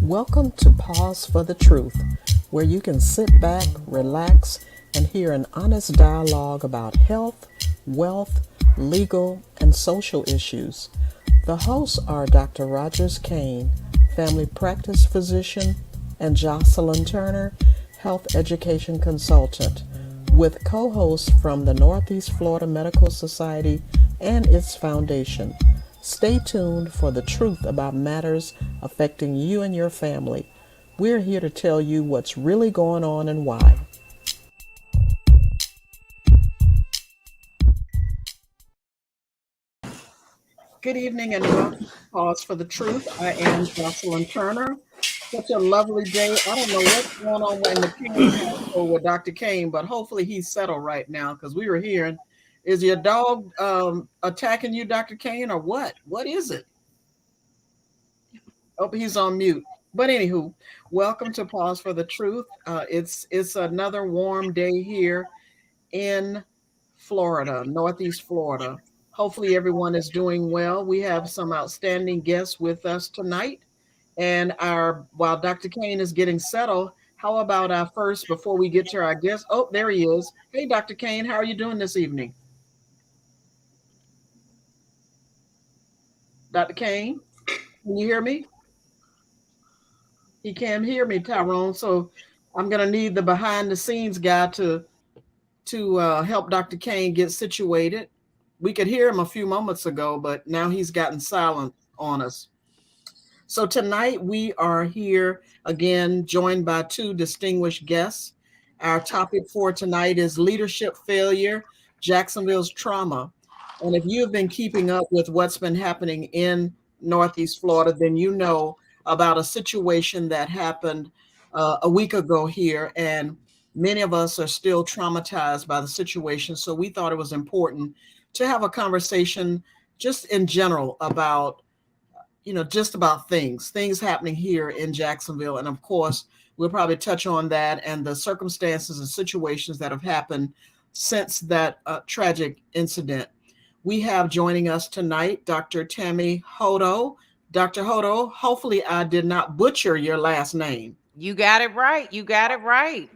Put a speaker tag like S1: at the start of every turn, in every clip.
S1: Welcome to Pause for the Truth, where you can sit back, relax, and hear an honest dialogue about health, wealth, legal, and social issues. The hosts are Dr. Rogers Kane, family practice physician, and Jocelyn Turner, health education consultant, with co hosts from the Northeast Florida Medical Society and its foundation. Stay tuned for the truth about matters affecting you and your family. We're here to tell you what's really going on and why. Good evening and welcome to Pause for the Truth. I am Jocelyn Turner. Such a lovely day. I don't know what's going on in the Kane household with Dr. Kane, but hopefully he's settled right now because we were hearing, is your dog attacking you, Dr. Kane, or what? What is it? Oh, he's on mute. But anywho, welcome to Pause for the Truth. It's another warm day here in Florida, Northeast Florida. Hopefully everyone is doing well. We have some outstanding guests with us tonight. And our while Dr. Kane is getting settled, how about our first before we get to our guest? Oh, there he is. Hey, Dr. Kane, how are you doing this evening? Dr. Kane, can you hear me? He can't hear me, Tyrone. So I'm gonna need the behind the scenes guy to help Dr. Kane get situated. We could hear him a few moments ago, but now he's gotten silent on us. So tonight we are here again, joined by two distinguished guests. Our topic for tonight is leadership failure, Jacksonville's trauma. And if you've been keeping up with what's been happening in Northeast Florida, then you know about a situation that happened a week ago here. And many of us are still traumatized by the situation. So we thought it was important to have a conversation just in general about just about things happening here in Jacksonville. And of course, we'll probably touch on that and the circumstances and situations that have happened since that tragic incident. We have joining us tonight Dr. Tammy Hodo. Dr. Hodo, hopefully I did not butcher your last name.
S2: You got it right. You got it right.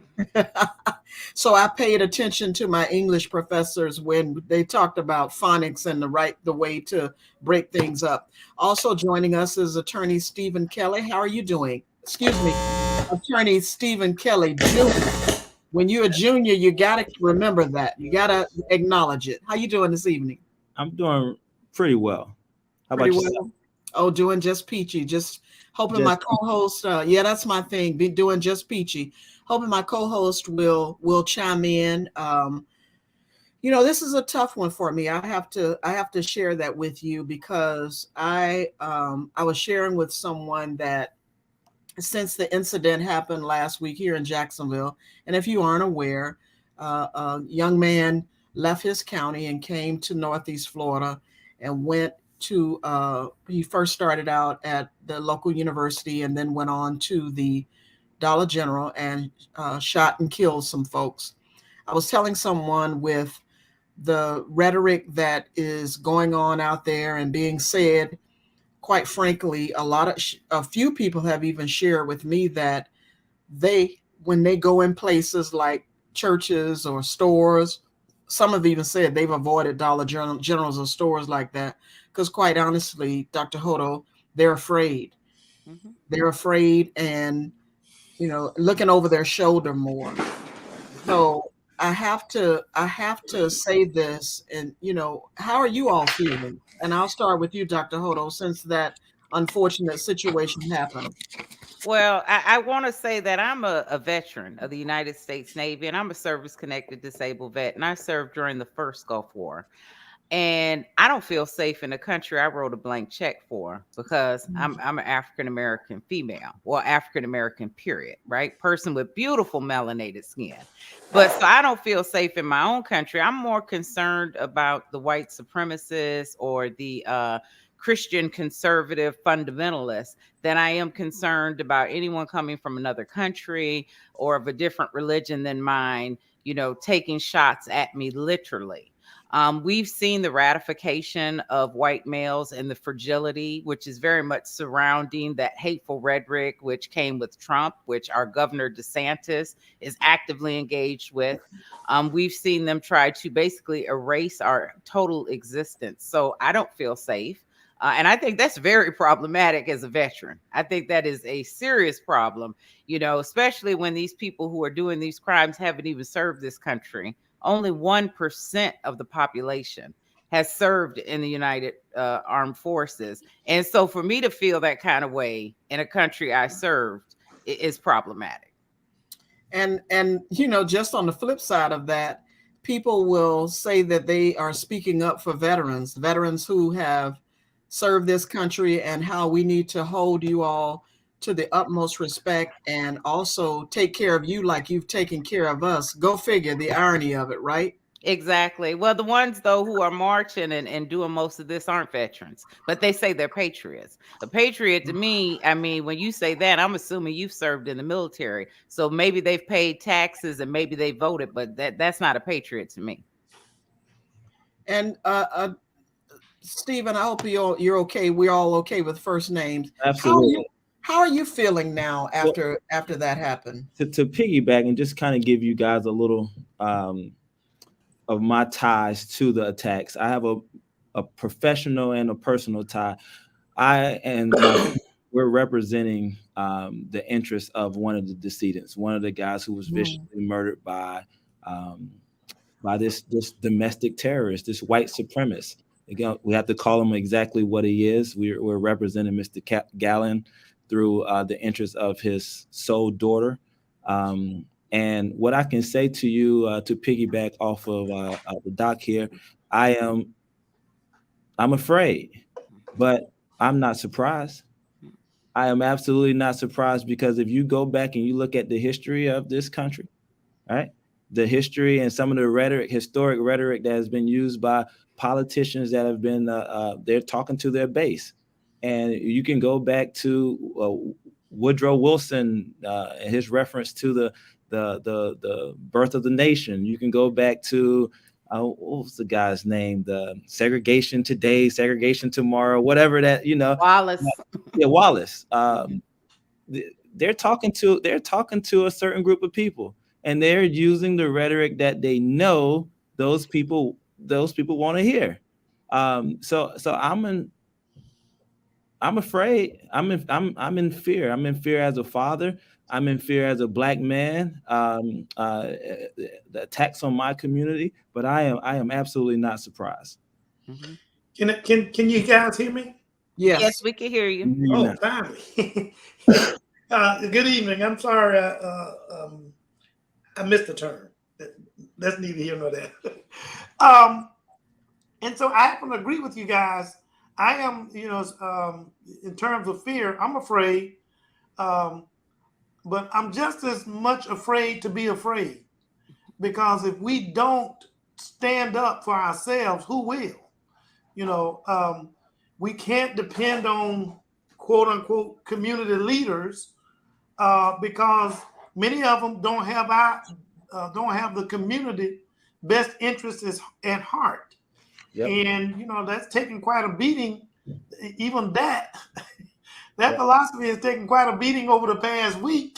S1: So I paid attention to my English professors when they talked about phonics and the way to break things up. Also joining us is attorney Stephen Kelly. How are you doing? Excuse me, attorney Stephen Kelly Jr. When you're a junior, you gotta remember that. You gotta acknowledge it. How you doing this evening?
S3: I'm doing pretty well. How
S1: Pretty
S3: about yourself?
S1: well. Oh, doing just peachy. Just hoping my
S3: Just
S1: co-host. Yeah, that's my thing. Be doing just peachy. Hoping my co-host will chime in. This is a tough one for me. I have to share that with you because I was sharing with someone that since the incident happened last week here in Jacksonville, and if you aren't aware, a young man left his county and came to Northeast Florida and went to he first started out at the local university and then went on to the Dollar General and shot and killed some folks. I was telling someone with the rhetoric that is going on out there and being said, quite frankly, a few people have even shared with me that when they go in places like churches or stores, some have even said they've avoided Generals or stores like that because, quite honestly, Dr. Hodo, they're afraid.
S2: Mhm.
S1: They're afraid and looking over their shoulder more. So I have to say this, and how are you all feeling? And I'll start with you, Dr. Hodo, since that unfortunate situation happened.
S2: Well, I want to say that I'm a veteran of the United States Navy, and I'm a service connected disabled vet, and I served during the first Gulf War. And I don't feel safe in the country I wrote a blank check for because I'm an African American female, well, African American, period, right? Person with beautiful melanated skin. But so I don't feel safe in my own country. I'm more concerned about the white supremacists or the Christian conservative fundamentalists than I am concerned about anyone coming from another country or of a different religion than mine, taking shots at me literally. We've seen the ratification of white males and the fragility, which is very much surrounding that hateful rhetoric, which came with Trump, which our Governor DeSantis is actively engaged with. We've seen them try to basically erase our total existence. So I don't feel safe. And I think that's very problematic as a veteran. I think that is a serious problem, especially when these people who are doing these crimes haven't even served this country. Only 1% of the population has served in the United Armed Forces. And so for me to feel that kind of way in a country I served is problematic.
S1: And just on the flip side of that, people will say that they are speaking up for veterans who have served this country, and how we need to hold you all to the utmost respect and also take care of you like you've taken care of us. Go figure, the irony of it, right?
S2: Exactly. Well, the ones though who are marching and doing most of this aren't veterans, but they say they're patriots. A patriot to me, I mean, when you say that, I'm assuming you've served in the military. So maybe they've paid taxes and maybe they voted, but that's not a patriot to me.
S1: And Stephen, I hope you're okay. We're all okay with first names.
S3: Absolutely.
S1: How are you feeling now after that happened?
S3: To piggyback and just kind of give you guys a little of my ties to the attacks. I have a professional and a personal tie. We're representing the interests of one of the decedents, one of the guys who was viciously murdered by this domestic terrorist, this white supremacist. Again, we have to call him exactly what he is. We're representing Mr. Gallen through the interests of his sole daughter. And what I can say to you, to piggyback off of the doc here, I'm afraid, but I'm not surprised. I am absolutely not surprised, because if you go back and you look at the history of this country, right? The history and some of the historic rhetoric that has been used by politicians that have been, they're talking to their base. And you can go back to Woodrow Wilson and his reference to the birth of the nation. You can go back to what was the guy's name? The segregation today, segregation tomorrow, whatever that,
S2: Wallace.
S3: Yeah, Wallace. They're talking to a certain group of people, and they're using the rhetoric that they know those people want to hear. So I'm afraid. I'm in fear. I'm in fear as a father. I'm in fear as a Black man. The attacks on my community, but I am absolutely not surprised.
S4: Mm-hmm. Can you guys hear me?
S2: Yes, we can hear you.
S4: Oh, finally. Good evening. I'm sorry I missed the turn. That's neither here nor there. And so I happen to agree with you guys. I am, in terms of fear, I'm afraid, but I'm just as much afraid to be afraid, because if we don't stand up for ourselves, who will? We can't depend on quote unquote community leaders because many of them don't have the community best interests at heart. Yep. And that's taking quite a beating. Even that philosophy has taken quite a beating over the past week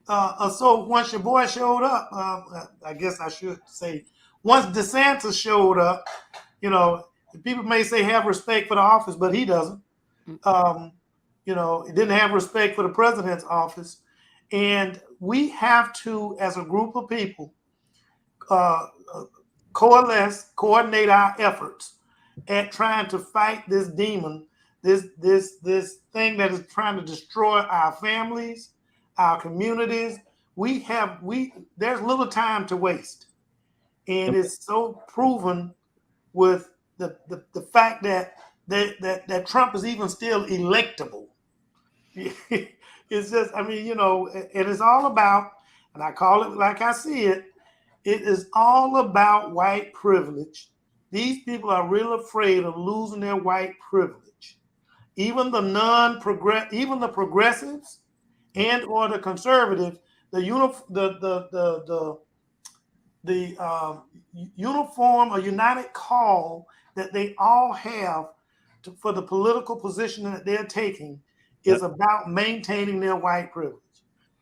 S4: or so. Once your boy showed up, I guess I should say, once DeSantis showed up, people may say have respect for the office, but he doesn't. He didn't have respect for the president's office, and we have to, as a group of people, coordinate our efforts at trying to fight this demon, this thing that is trying to destroy our families, our communities. There's little time to waste, and it's so proven with the fact that Trump is even still electable. It's just, it is all about, and I call it like I see it. It is all about white privilege. These people are real afraid of losing their white privilege. Even the progressives and or the conservatives, the the uniform or united call that they all have for the political position that they're taking is
S3: Yep.
S4: about maintaining their white privilege.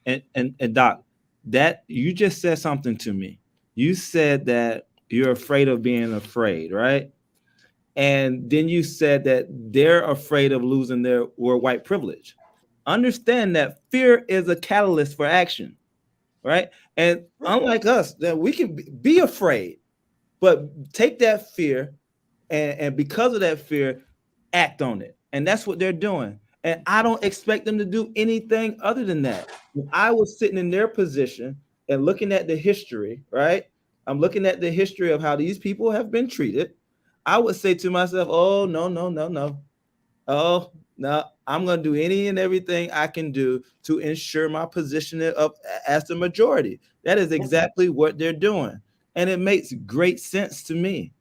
S3: And Doc, that you just said something to me. You said that you're afraid of being afraid, right? And then you said that they're afraid of losing their white privilege. Understand that fear is a catalyst for action, right? And unlike us, that we can be afraid, but take that fear and because of that fear, act on it. And that's what they're doing. And I don't expect them to do anything other than that. When I was sitting in their position and looking at the history, right? I'm looking at the history of how these people have been treated. I would say to myself, oh, no, no, no, no. Oh, no, I'm going to do any and everything I can do to ensure my position of as the majority. That is exactly what they're doing. And it makes great sense to me.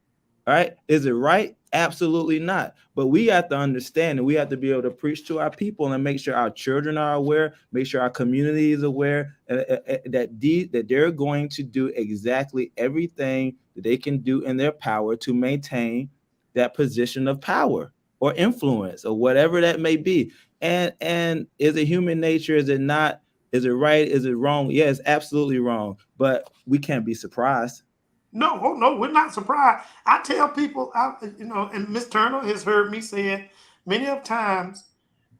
S3: All right. Is it right? Absolutely not. But we have to understand and we have to be able to preach to our people and make sure our children are aware, make sure our community is aware that they're going to do exactly everything that they can do in their power to maintain that position of power or influence or whatever that may be. And is it human nature? Is it not? Is it right? Is it wrong? Yeah, it's absolutely wrong. But we can't be surprised.
S4: No, oh no, we're not surprised. I tell people, and Miss Turner has heard me say it many of times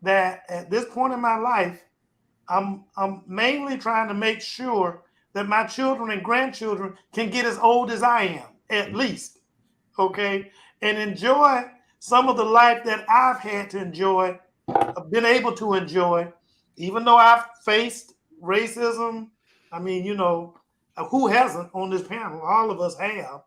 S4: that at this point in my life, I'm mainly trying to make sure that my children and grandchildren can get as old as I am, at least, okay, and enjoy some of the life that I've had to enjoy, been able to enjoy, even though I've faced racism. I mean, who hasn't on this panel? All of us have.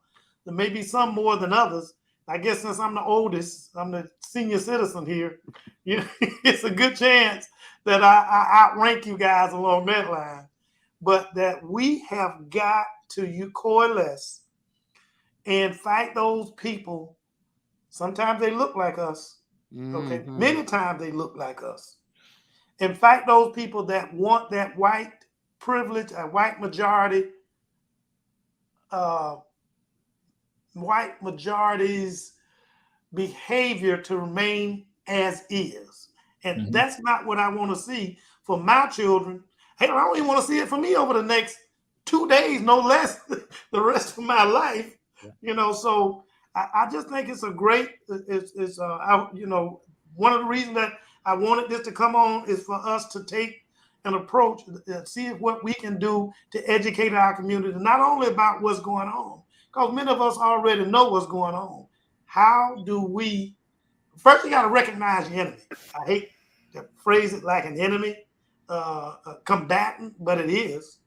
S4: There may be some more than others. I guess since I'm the oldest, I'm the senior citizen here. It's a good chance that I outrank you guys along that line. But that we have got to coalesce and fight those people. Sometimes they look like us. Okay.
S2: Mm-hmm.
S4: Many times they look like us. In fact, those people that want that white privilege, a white majority's behavior to remain as is. And that's not what I want to see for my children. Hey, I don't even want to see it for me over the next 2 days, no less, the rest of my life. So I just think it's a great, one of the reasons that I wanted this to come on is for us to take an approach, see what we can do to educate our community, not only about what's going on, because many of us already know what's going on. How do we, first you got to recognize your enemy. I hate to phrase it like an enemy, combatant, but it is.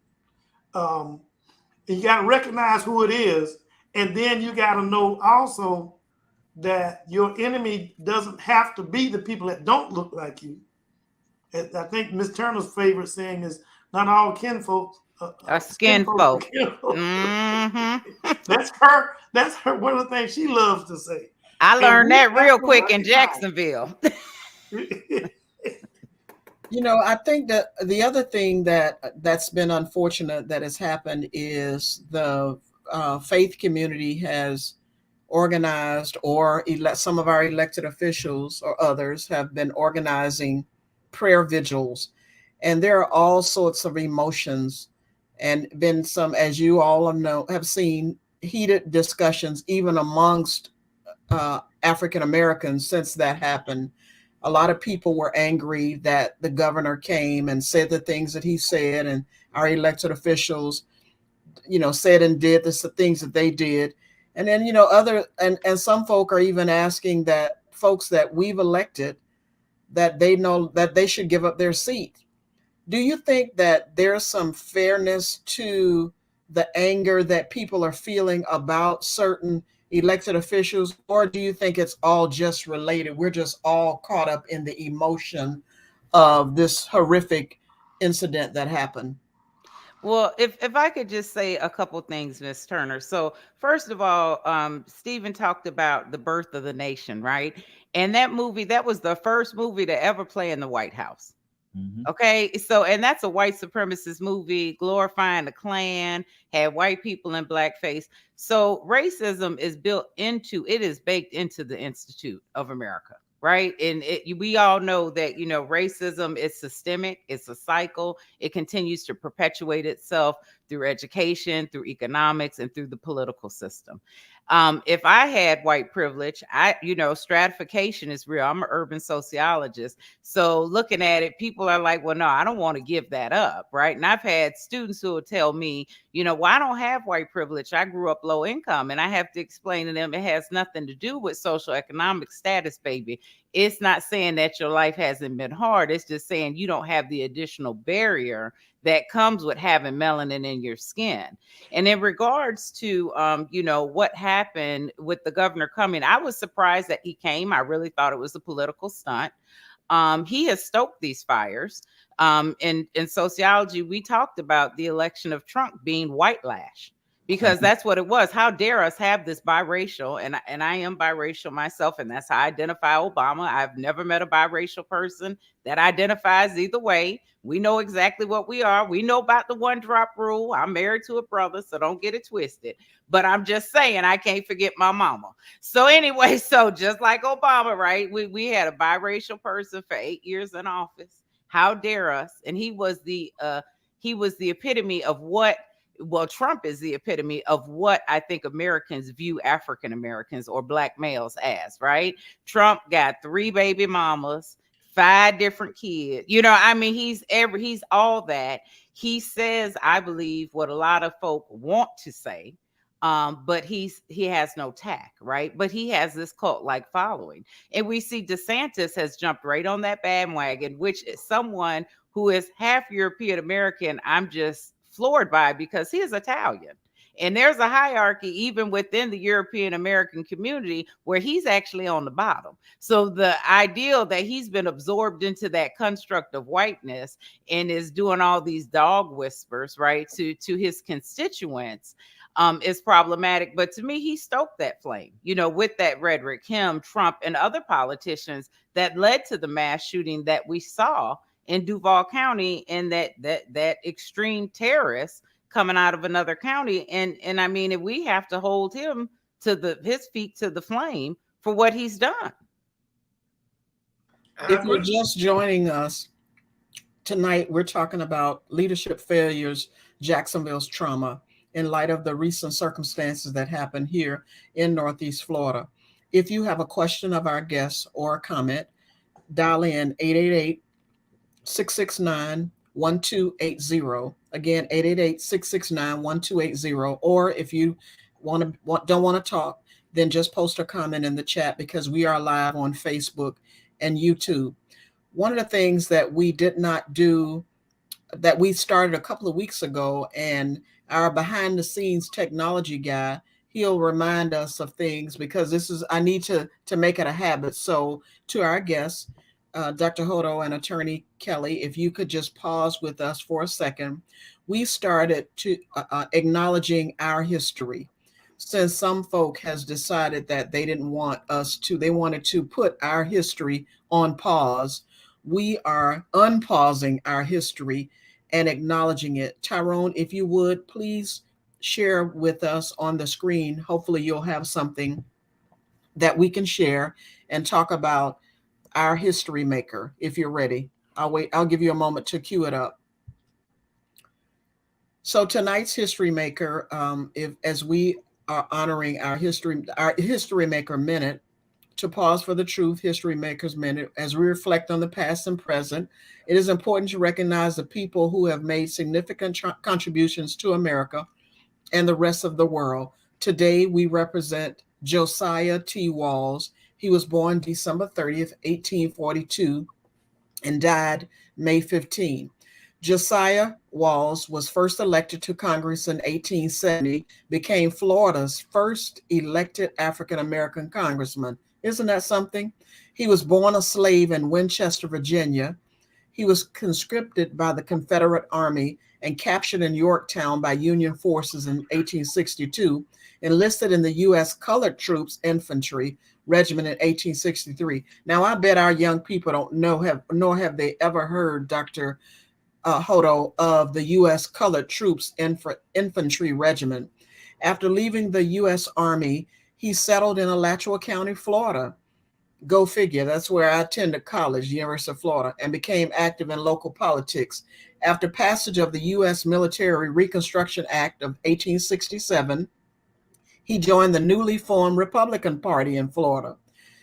S4: You got to recognize who it is, and then you got to know also that your enemy doesn't have to be the people that don't look like you. I think Miss Turner's favorite saying is, "Not all kinfolk
S2: are skin folk."
S4: Mm-hmm. That's her. One of the things she loves to say.
S2: I learned that real quick in Jacksonville.
S1: I think that the other thing that's been unfortunate that has happened is the faith community has organized, or some of our elected officials or others have been organizing prayer vigils, and there are all sorts of emotions, and been some, as you all have seen, heated discussions even amongst African Americans since that happened. A lot of people were angry that the governor came and said the things that he said, and our elected officials, said and did the things that they did. And then, and some folk are even asking that folks that we've elected, that they know that they should give up their seat. Do you think that there's some fairness to the anger that people are feeling about certain elected officials, or do you think it's all just related? We're just all caught up in the emotion of this horrific incident that happened.
S2: Well, if I could just say a couple things, Miss Turner. So first of all, Stephen talked about The Birth of the Nation, right? And that movie, that was the first movie to ever play in the White House.
S3: Mhm.
S2: Okay, so and that's a white supremacist movie glorifying the Klan, had white people in blackface. So racism is built into, it is baked into the Institute of America, right? And we all know that, you know, racism is systemic, it's a cycle, it continues to perpetuate itself through education, through economics, and through the political system. If I had white privilege, you know, stratification is real. I'm an urban sociologist. So looking at it, people are like, well, no, I don't want to give that up. Right. And I've had students who will tell me, you know, well, I don't have white privilege. I grew up low income. And I have to explain to them it has nothing to do with social economic status, baby. It's not saying that your life hasn't been hard. It's just saying you don't have the additional barrier that comes with having melanin in your skin. And in regards to, you know, what happened with the governor coming, I was surprised that he came. I really thought it was a political stunt. He has stoked these fires. In sociology, we talked about the election of Trump being white lash, because that's what it was. How dare us have this biracial, and I am biracial myself, and that's how I identify Obama. I've never met a biracial person that identifies either way. We know exactly what we are. We know about the one drop rule. I'm married to a brother, so don't get it twisted. But I'm just saying, I can't forget my mama. So anyway, so just like Obama, right? We had a biracial person for 8 years in office. How dare us? And he was the epitome of what, well, Trump is the epitome of what I think Americans view African Americans or black males as, right? Trump got 3 baby mamas, 5 different kids. You know, I mean, he's all that. He says, I believe, what a lot of folk want to say. But he has no tact, right? But he has this cult-like following. And we see DeSantis has jumped right on that bandwagon, which is someone who is half European American. I'm just floored by, because he is Italian. And there's a hierarchy even within the European American community where he's actually on the bottom. So the ideal that he's been absorbed into that construct of whiteness and is doing all these dog whispers, right, to his constituents, is problematic. But to me, he stoked that flame, you know, with that rhetoric, him, Trump, and other politicians that led to the mass shooting that we saw in Duval County, and that extreme terrorist coming out of another county. And I mean, if we have to hold him to his feet to the flame for what he's done.
S1: If you're just joining us tonight, we're talking about leadership failures, Jacksonville's trauma, in light of the recent circumstances that happened here in Northeast Florida. If you have a question of our guests or a comment, dial in 888-669-1280. Again, 888-669-1280. Or if you don't want to talk, then just post a comment in the chat, because we are live on Facebook and YouTube. One of the things that we did not do, that we started a couple of weeks ago, and our behind the scenes technology guy, he'll remind us of things, because I need to make it a habit. So to our guests, Dr. Hodo and Attorney Kelly, if you could just pause with us for a second. We started to acknowledging our history, since some folk has decided that they wanted to put our history on pause. We are unpausing our history and acknowledging it. Tyrone, if you would, please share with us on the screen. Hopefully you'll have something that we can share and talk about our history maker. If you're ready, I'll give you a moment to cue it up. So tonight's history maker, as we are honoring our history maker minute, to pause for the truth, history makers minute, as we reflect on the past and present, it is important to recognize the people who have made significant contributions to America and the rest of the world. Today, we represent Josiah T. Walls. He was born December 30th, 1842, and died May 15. Josiah Walls was first elected to Congress in 1870, became Florida's first elected African-American congressman. Isn't that something? He was born a slave in Winchester, Virginia. He was conscripted by the Confederate Army and captured in Yorktown by Union forces in 1862, enlisted in the U.S. Colored Troops Infantry, Regiment in 1863. Now, I bet our young people don't know, nor have they ever heard, Dr. Hodo, of the U.S. Colored Troops Infantry Regiment. After leaving the U.S. Army, he settled in Alachua County, Florida. Go figure. That's where I attended college, University of Florida, and became active in local politics. After passage of the U.S. Military Reconstruction Act of 1867, he joined the newly formed Republican Party in Florida.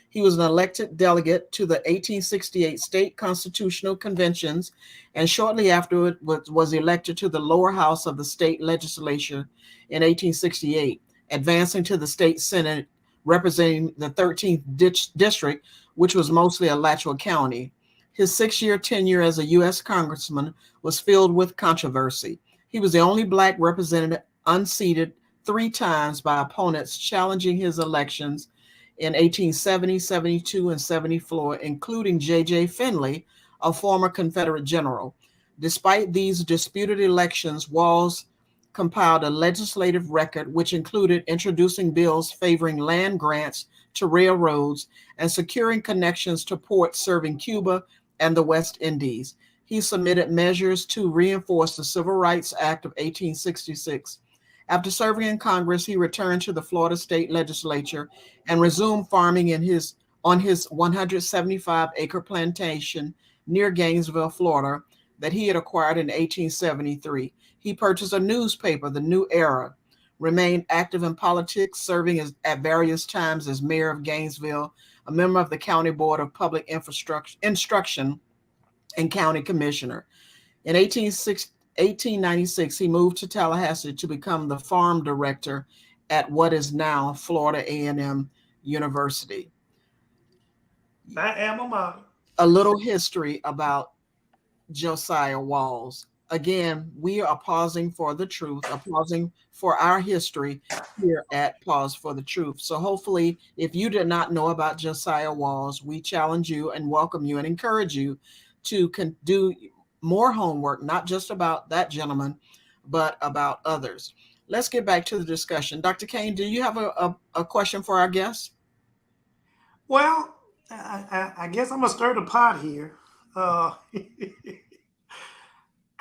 S1: He was an elected delegate to the 1868 state constitutional conventions, and shortly afterward was elected to the lower house of the state legislature in 1868, advancing to the state senate representing the 13th district, which was mostly Alachua County. His 6-year tenure as a U.S. congressman was filled with controversy. He was the only Black representative unseated 3 times by opponents challenging his elections in 1870, 72, and 74, including J.J. Finley, a former Confederate general. Despite these disputed elections, Walls compiled a legislative record which included introducing bills favoring land grants to railroads and securing connections to ports serving Cuba and the West Indies. He submitted measures to reinforce the Civil Rights Act of 1866. After serving in Congress, he returned to the Florida State Legislature and resumed farming on his 175-acre plantation near Gainesville, Florida, that he had acquired in 1873. He purchased a newspaper, The New Era, remained active in politics, serving at various times as mayor of Gainesville, a member of the County Board of Public Instruction, and county commissioner. In 1896, he moved to Tallahassee to become the farm director at what is now Florida A&M University.
S4: My alma mater.
S1: A little history about Josiah Walls. Again, we are pausing for the truth, pausing for our history here at Pause for the Truth. So hopefully, if you did not know about Josiah Walls, we challenge you and welcome you and encourage you to do more homework, not just about that gentleman, but about others. Let's get back to the discussion. Dr. Kane, do you have a question for our guests?
S4: Well, I guess I'm going to stir the pot here.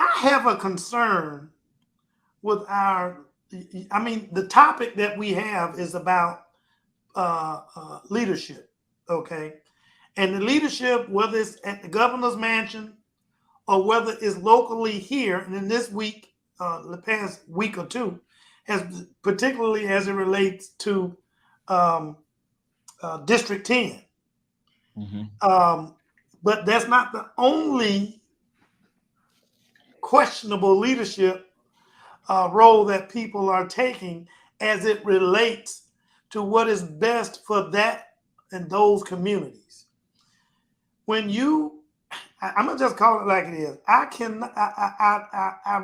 S4: I have a concern with the topic that we have is about leadership, okay? And the leadership, whether it's at the governor's mansion or whether it's locally here, and in this week, the past week or two, particularly as it relates to District 10. Mm-hmm. But that's not the only questionable leadership role that people are taking as it relates to what is best for that and those communities. When I'm gonna just call it like it is. I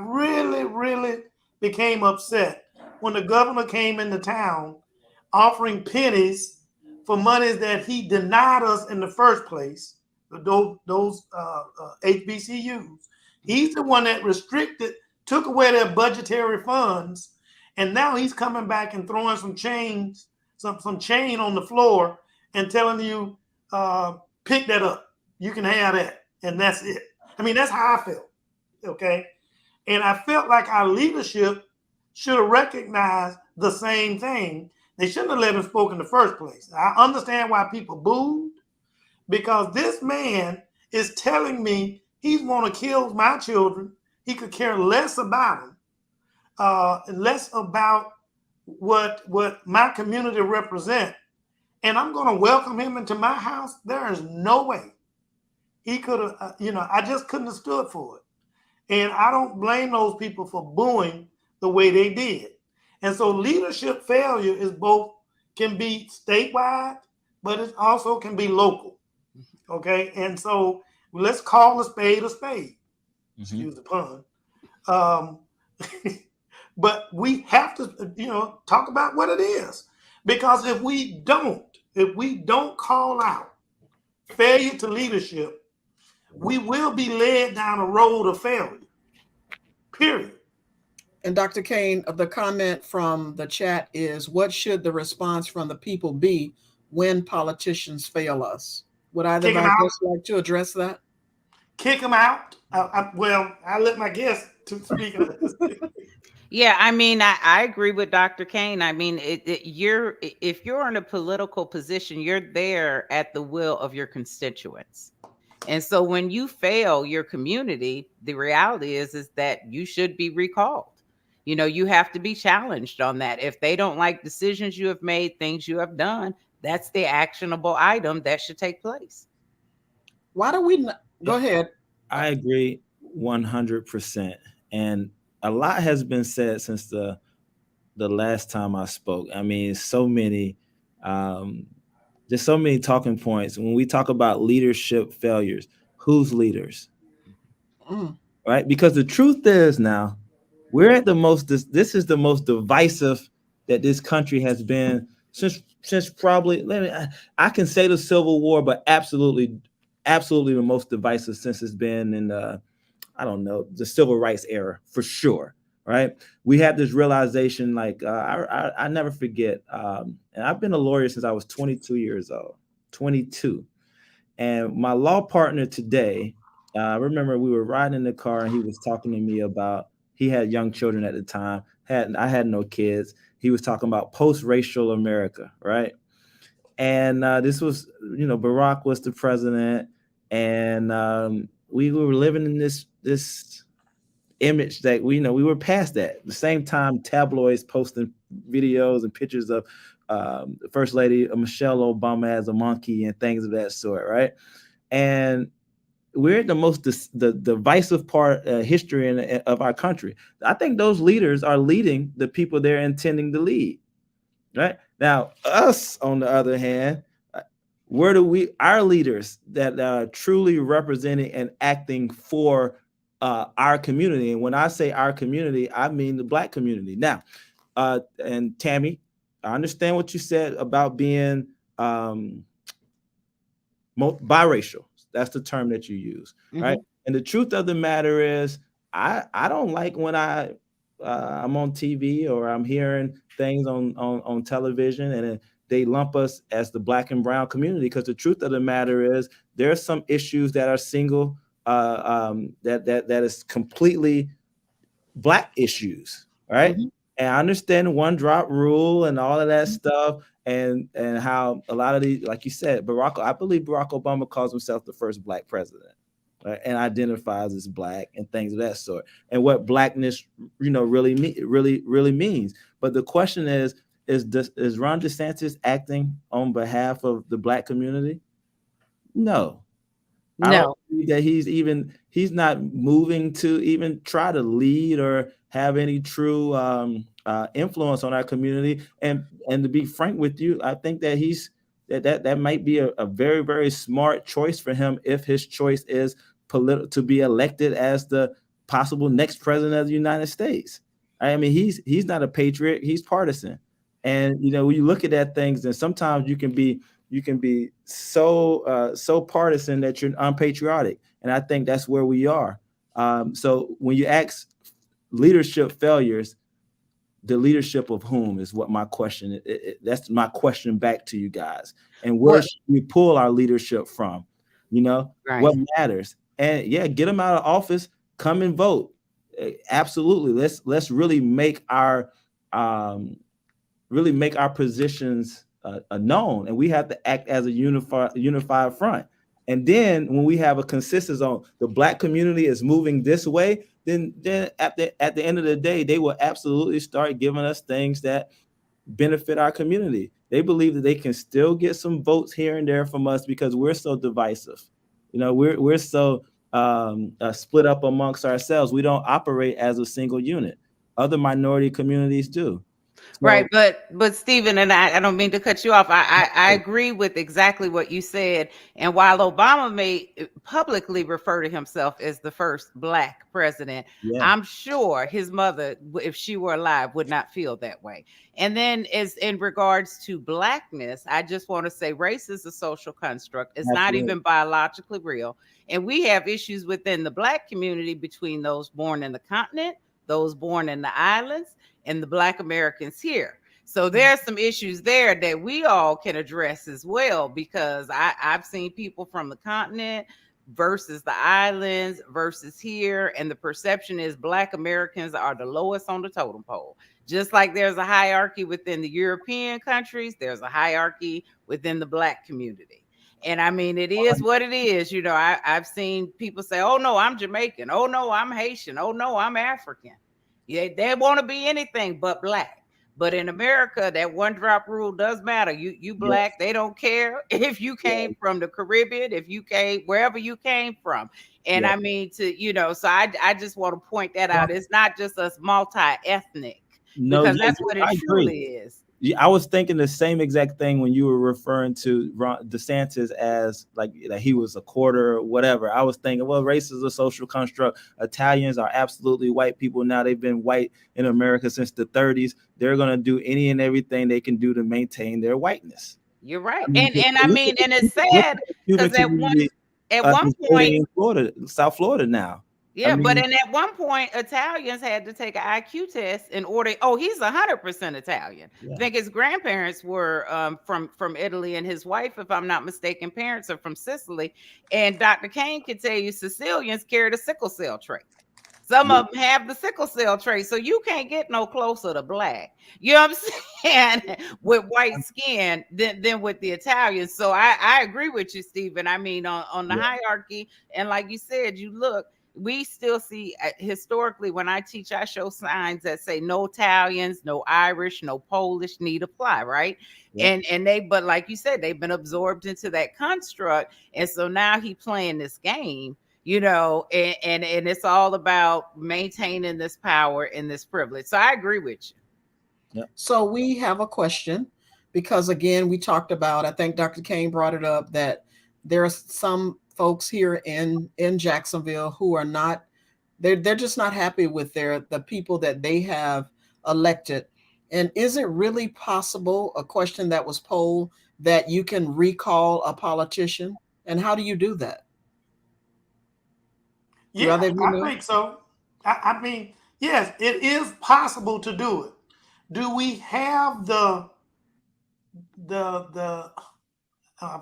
S4: really, really became upset when the governor came into town offering pennies for monies that he denied us in the first place. Those HBCUs. He's the one that took away their budgetary funds, and now he's coming back and throwing some chain on the floor and telling you, pick that up. You can have that, and that's it. I mean, that's how I felt, okay? And I felt like our leadership should have recognized the same thing. They shouldn't have let him speak in the first place. I understand why people booed, because this man is telling me he's going to kill my children. He could care less about them, less about what my community represent. And I'm going to welcome him into my house. There is no way he could have, I just couldn't have stood for it. And I don't blame those people for booing the way they did. And so leadership failure can be statewide, but it also can be local. Okay. And so let's call a spade a spade. Mm-hmm. Excuse the pun. But we have to, talk about what it is. Because if we don't call out failure to leadership, we will be led down a road of failure. Period.
S1: And Dr. Kane, the comment from the chat is, what should the response from the people be when politicians fail us? Would either
S4: Kick
S1: of
S4: him
S1: our
S4: out.
S1: guests like to address that?
S4: Kick him out. Well, I let my guest to speak on this.
S2: Yeah, I mean, I agree with Dr. Kane. I mean, if you're in a political position, you're there at the will of your constituents. And so when you fail your community, the reality is that you should be recalled. You have to be challenged on that. If they don't like decisions you have made, things you have done, that's the actionable item that should take place.
S1: Why do we not? Go ahead.
S3: I agree 100%. And a lot has been said since the last time I spoke. I mean, um, there's so many talking points. When we talk about leadership failures, who's leaders?
S1: Mm.
S3: Right? Because the truth is now, we're at the most, this is the most divisive that this country has been since probably, I can say the Civil War, but absolutely the most divisive since it's been in I don't know, the civil rights era for sure. Right. We have this realization, like I never forget. And I've been a lawyer since I was 22 years old, 22. And my law partner today, I remember we were riding in the car and he was talking to me about, he had young children at the time. I had no kids. He was talking about post-racial America, right? And this was, Barack was the president, and we were living in this image that we were past that. At the same time, tabloids posting videos and pictures of the First Lady Michelle Obama as a monkey and things of that sort, right? And we're the most the divisive part history of our country. I think those leaders are leading the people they're intending to lead. Right now, us on the other hand, where do our leaders that are truly representing and acting for our community? And when I say our community, I mean the Black community. Now, and Tammy, I understand what you said about being biracial. That's the term that you use, right? And the truth of the matter is, I don't like when I'm on TV or I'm hearing things on television and they lump us as the Black and brown community, because the truth of the matter is there are some issues that are single that is completely Black issues, right? Mm-hmm. And I understand one drop rule and all of that stuff, and how a lot of these, like you said, I believe Barack Obama calls himself the first Black president, right? And identifies as Black and things of that sort, and what Blackness, really means. But the question is Ron DeSantis acting on behalf of the Black community? No. I don't believe that he's not moving to even try to lead or have any true influence on our community. And to be frank with you, I think that that might be a very, very smart choice for him if his choice is to be elected as the possible next president of the United States. I mean, he's not a patriot; he's partisan. And when you look at that things, then sometimes you can be so partisan that you're unpatriotic, and I think that's where we are. So when you ask leadership failures, the leadership of whom is what my question. That's my question back to you guys. And where should we pull our leadership from? Right. What matters? And get them out of office. Come and vote. Absolutely. Let's really make our positions known, and we have to act as a unified front. And then when we have a consensus on the Black community is moving this way, then at the end of the day, they will absolutely start giving us things that benefit our community. They believe that they can still get some votes here and there from us because we're so divisive. We're so split up amongst ourselves. We don't operate as a single unit. Other minority communities do.
S2: Right. But Stephen, and I don't mean to cut you off. I agree with exactly what you said. And while Obama may publicly refer to himself as the first Black president, I'm sure his mother, if she were alive, would not feel that way. And then as in regards to Blackness, I just want to say race is a social construct. It's not even biologically real. And we have issues within the Black community between those born in the continent, those born in the islands, and the Black Americans here. So there's some issues there that we all can address as well, because I've seen people from the continent versus the islands versus here, and the perception is Black Americans are the lowest on the totem pole. Just like there's a hierarchy within the European countries, there's a hierarchy within the Black community. And I mean, it is what it is. You know, I've seen people say, oh no, I'm Jamaican. Oh no, I'm Haitian. Oh no, I'm African. Yeah, they want to be anything but Black. But in America, that one drop rule does matter. You Black, they don't care if you came from the Caribbean, if you came wherever you came from. And I mean, so I just want to point that out. It's not just us multi-ethnic, because that's what it truly is.
S3: I was thinking the same exact thing when you were referring to Ron DeSantis as like that he was a quarter or whatever. I was thinking, well, race is a social construct. Italians are absolutely white people now. They've been white in America since the 30s. They're going to do any and everything they can do to maintain their whiteness.
S2: You're right. And it's sad because at one point
S3: in Florida, South Florida now.
S2: Yeah, but at one point, Italians had to take an IQ test in order. Oh, he's 100% Italian. Yeah. I think his grandparents were from Italy, and his wife, if I'm not mistaken, parents are from Sicily. And Dr. Kane can tell you Sicilians carry the sickle cell trait. Some of them have the sickle cell trait, so you can't get no closer to Black. You know what I'm saying? With white skin than with the Italians. So I agree with you, Stephen. I mean, on the hierarchy, and like you said, we still see historically when I teach, I show signs that say no Italians, no Irish, no Polish need apply, right? Yeah. But like you said, they've been absorbed into that construct, and so now he playing this game, and it's all about maintaining this power and this privilege. So I agree with you.
S1: Yep. So we have a question, because again, we talked about, I think Dr. Kane brought it up, that there are some folks here in Jacksonville who are not, they're just not happy with the people that they have elected. And is it really possible, a question that was polled, that you can recall a politician? And how do you do that?
S4: Yeah, I think so. I mean, yes, it is possible to do it. Do we have the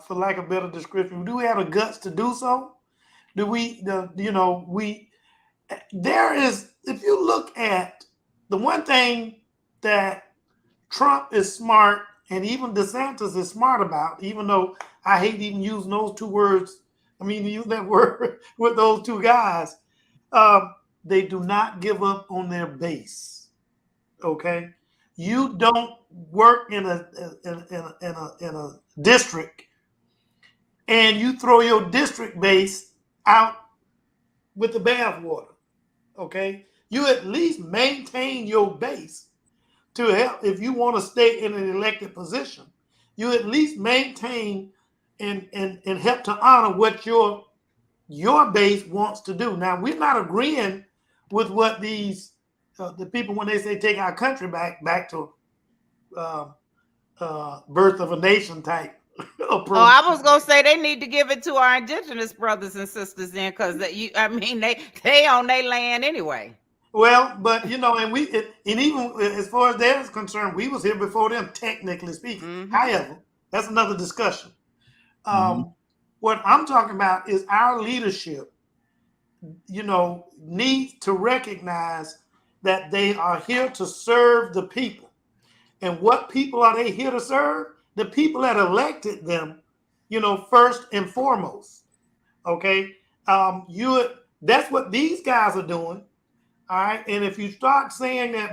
S4: for lack of better description, do we have the guts to do so? Do we, there is, if you look at the one thing that Trump is smart, and even DeSantis is smart about, even though I hate even using those two words, use that word with those two guys, they do not give up on their base. Okay? You don't work in a district and you throw your district base out with the bathwater. Okay, you at least maintain your base to help. If you want to stay in an elected position, you at least maintain and help to honor what your base wants to do. Now, we're not agreeing with what these the people, when they say take our country back to birth of a nation type approach.
S2: Oh, I was gonna say they need to give it to our indigenous brothers and sisters then, because they on their land anyway.
S4: Well, but and even as far as they're concerned, we was here before them, technically speaking. Mm-hmm. However, that's another discussion. What I'm talking about is our leadership, needs to recognize that they are here to serve the people. And what people are they here to serve? The people that elected them, first and foremost. Okay? That's what these guys are doing. All right. And if you start saying that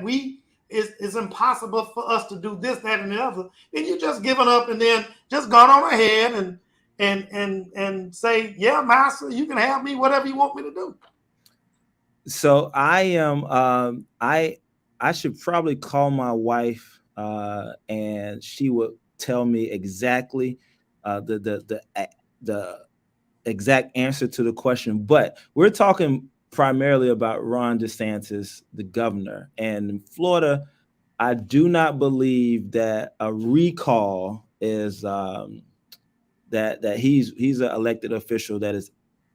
S4: it's impossible for us to do this, that, and the other, then you're just giving up and then just gone on ahead and say, yeah, master, you can have me, whatever you want me to do.
S3: So I am I should probably call my wife and she would tell me exactly the exact answer to the question. But we're talking primarily about Ron DeSantis, the governor. And in Florida, I do not believe that a recall is that he's an elected official that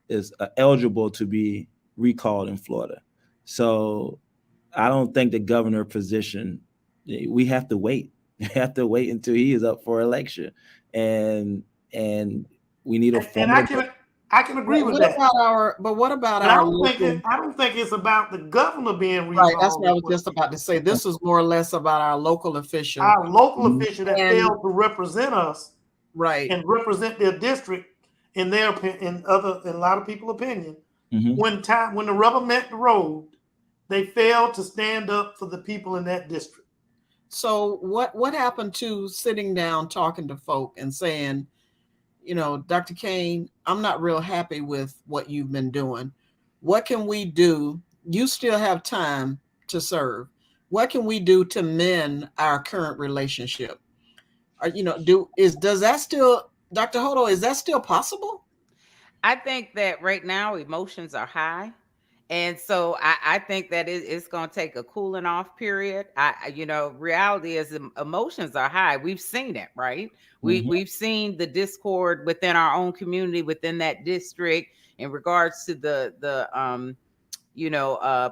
S3: is eligible to be recalled in Florida. So I don't think the governor position, we have to wait. You have to wait until he is up for election, and we need a
S4: And I can agree with that.
S1: What about
S4: But I
S1: our
S4: don't think it's about the governor being
S1: right? That's
S4: recalled.
S1: what I was just about to say. This is more or less about our local official.
S4: Our local official that failed to represent us,
S1: right,
S4: and represent their district in their opinion, in a lot of people's opinion. When the rubber met the road, they failed to stand up for the people in that district.
S1: So what happened to sitting down, talking to folk and saying, Dr. Kane, I'm not real happy with what you've been doing. What can we do? You still have time to serve. What can we do to mend our current relationship? Or, does that still, Dr. Hodo, is that still possible?
S2: I think that right now emotions are high. And so I think that it's going to take a cooling off period. Reality is emotions are high. We've seen it, right? We've seen the discord within our own community, within that district, in regards to the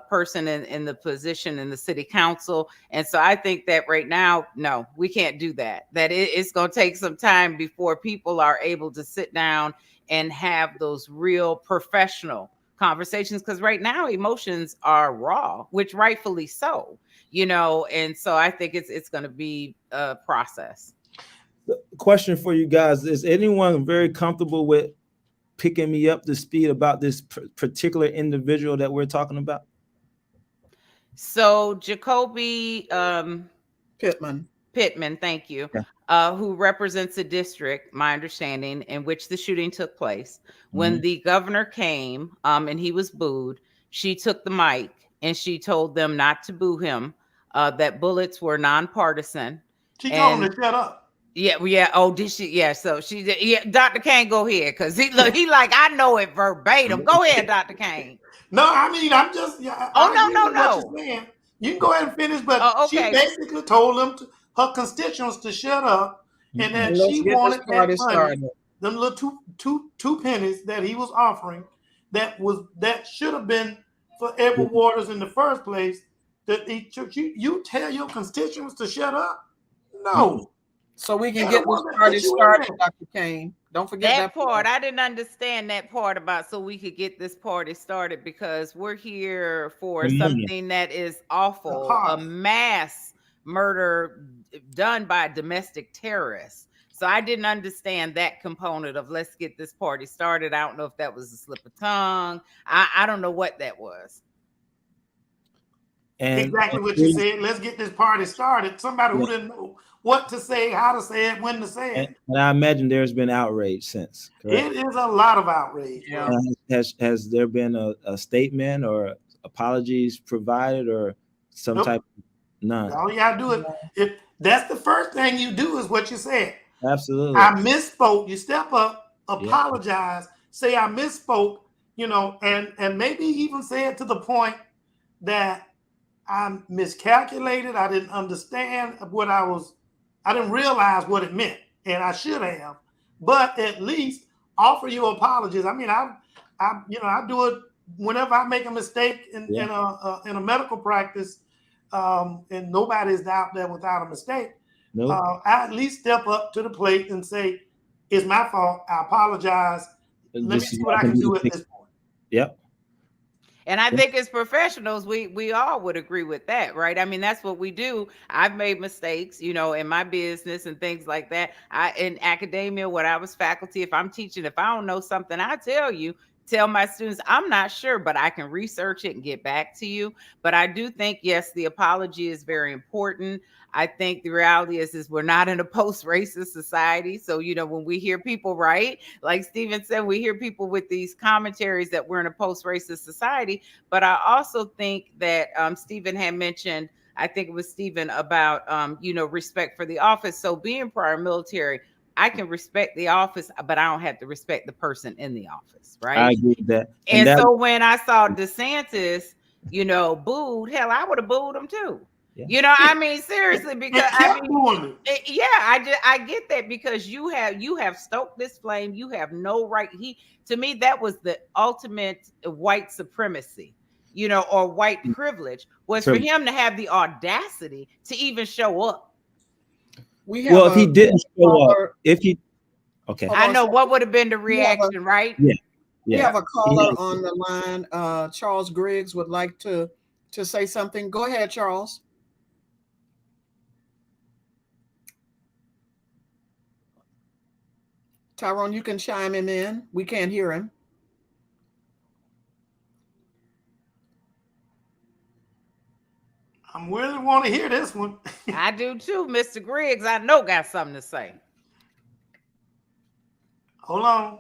S2: person in the position in the city council. And so I think that right now, no, we can't do that. That it's going to take some time before people are able to sit down and have those real professional conversations, because right now emotions are raw, which rightfully so, and so I think it's going to be a process.
S3: The question for you guys: is anyone very comfortable with picking me up to speed about this particular individual that we're talking about?
S2: So Jacoby Pittman, thank you.
S3: Yeah.
S2: Who represents a district, my understanding, in which the shooting took place. When the governor came and he was booed, she took the mic and she told them not to boo him, that bullets were nonpartisan.
S4: She told him to shut up.
S2: Yeah. Oh, did she? Yeah. So she did. Yeah. Dr. Kane, go ahead, because he like, I know it verbatim. Go ahead, Dr. Kane.
S4: No, I mean, I'm just. Yeah,
S2: no.
S4: You can go ahead and finish, but she basically told her constituents to shut up, and that she wanted that money, them little two pennies that he was offering, that should have been for Edward Waters in the first place. That you tell your constituents to shut up? No.
S1: So we can get this party started, Dr. Kane. Don't forget that
S2: part. I didn't understand that part about so we could get this party started, because we're here for something that is awful, a mass murder done by domestic terrorists. So I didn't understand that component of let's get this party started. I don't know if that was a slip of tongue. I don't know what that was.
S4: And exactly what you said. Let's get this party started. Somebody who didn't know what to say, how to say it, when to say it.
S3: And I imagine there's been outrage since. Correct?
S4: It is a lot of outrage.
S1: Yeah.
S3: Has there been a statement or apologies provided or some type? None.
S4: All you gotta do is that's the first thing you do is what you said.
S3: Absolutely.
S4: I misspoke. You step up, apologize, say I misspoke, and maybe even say it to the point that I miscalculated. I didn't understand I didn't realize what it meant, and I should have. But at least offer your apologies. I mean, I do it whenever I make a mistake in a medical practice, and nobody's out there without a mistake. Nope. I at least step up to the plate and say, "It's my fault. I apologize. Let me see what I can do at this point."
S3: Yep.
S2: And I think as professionals, we all would agree with that, right? I mean, that's what we do. I've made mistakes, in my business and things like that. In academia, when I was faculty, if I'm teaching, if I don't know something, I tell my students, I'm not sure, but I can research it and get back to you. But I do think, yes, the apology is very important. I think the reality is we're not in a post-racist society. So, when we hear people, right, like Stephen said, we hear people with these commentaries that we're in a post-racist society. But I also think that Stephen had mentioned, I think it was Stephen, about, respect for the office. So being prior military, I can respect the office, but I don't have to respect the person in the office, right?
S3: I agree with that.
S2: And so when I saw DeSantis, booed, hell, I would have booed him too. Yeah. I mean, seriously, because I get that, because you have stoked this flame. You have no right. To me, that was the ultimate white supremacy, or white privilege, was for him to have the audacity to even show up.
S1: We
S3: Well,
S1: have
S3: if he
S1: a
S3: didn't show up,
S1: caller.
S3: if he okay,
S1: Hold
S2: I
S1: on,
S2: know
S1: sir.
S2: what would have been the
S1: We have a
S2: reaction, right?
S3: yeah,
S1: we
S3: yeah.
S1: have a
S3: He
S1: caller
S3: had-
S1: on the line. Charles Griggs would like to say something. Go ahead, Charles. Tyrone, you can chime him in. We can't hear him.
S4: I'm really want to hear this one.
S2: I do too, Mr. Griggs. I know got something to say.
S4: Hold on.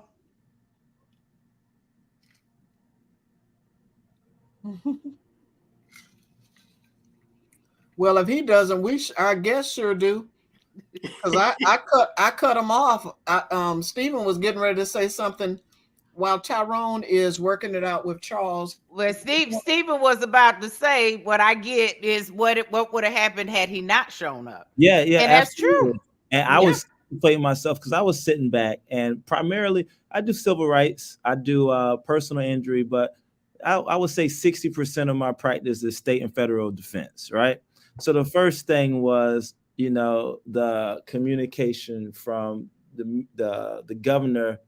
S1: Well, if he doesn't, our guests sure do. Because I cut him off. Stephen was getting ready to say something while Tyrone is working it out with Charles.
S2: Well, Stephen was about to say what I get is what would have happened had he not shown up.
S3: yeah,
S2: And that's
S3: absolutely.
S2: true.
S3: And I
S2: Yeah.
S3: was playing myself because I was sitting back, and primarily I do civil rights, I do personal injury, but I would say 60% of my practice is state and federal defense, right? So the first thing was, the communication from the governor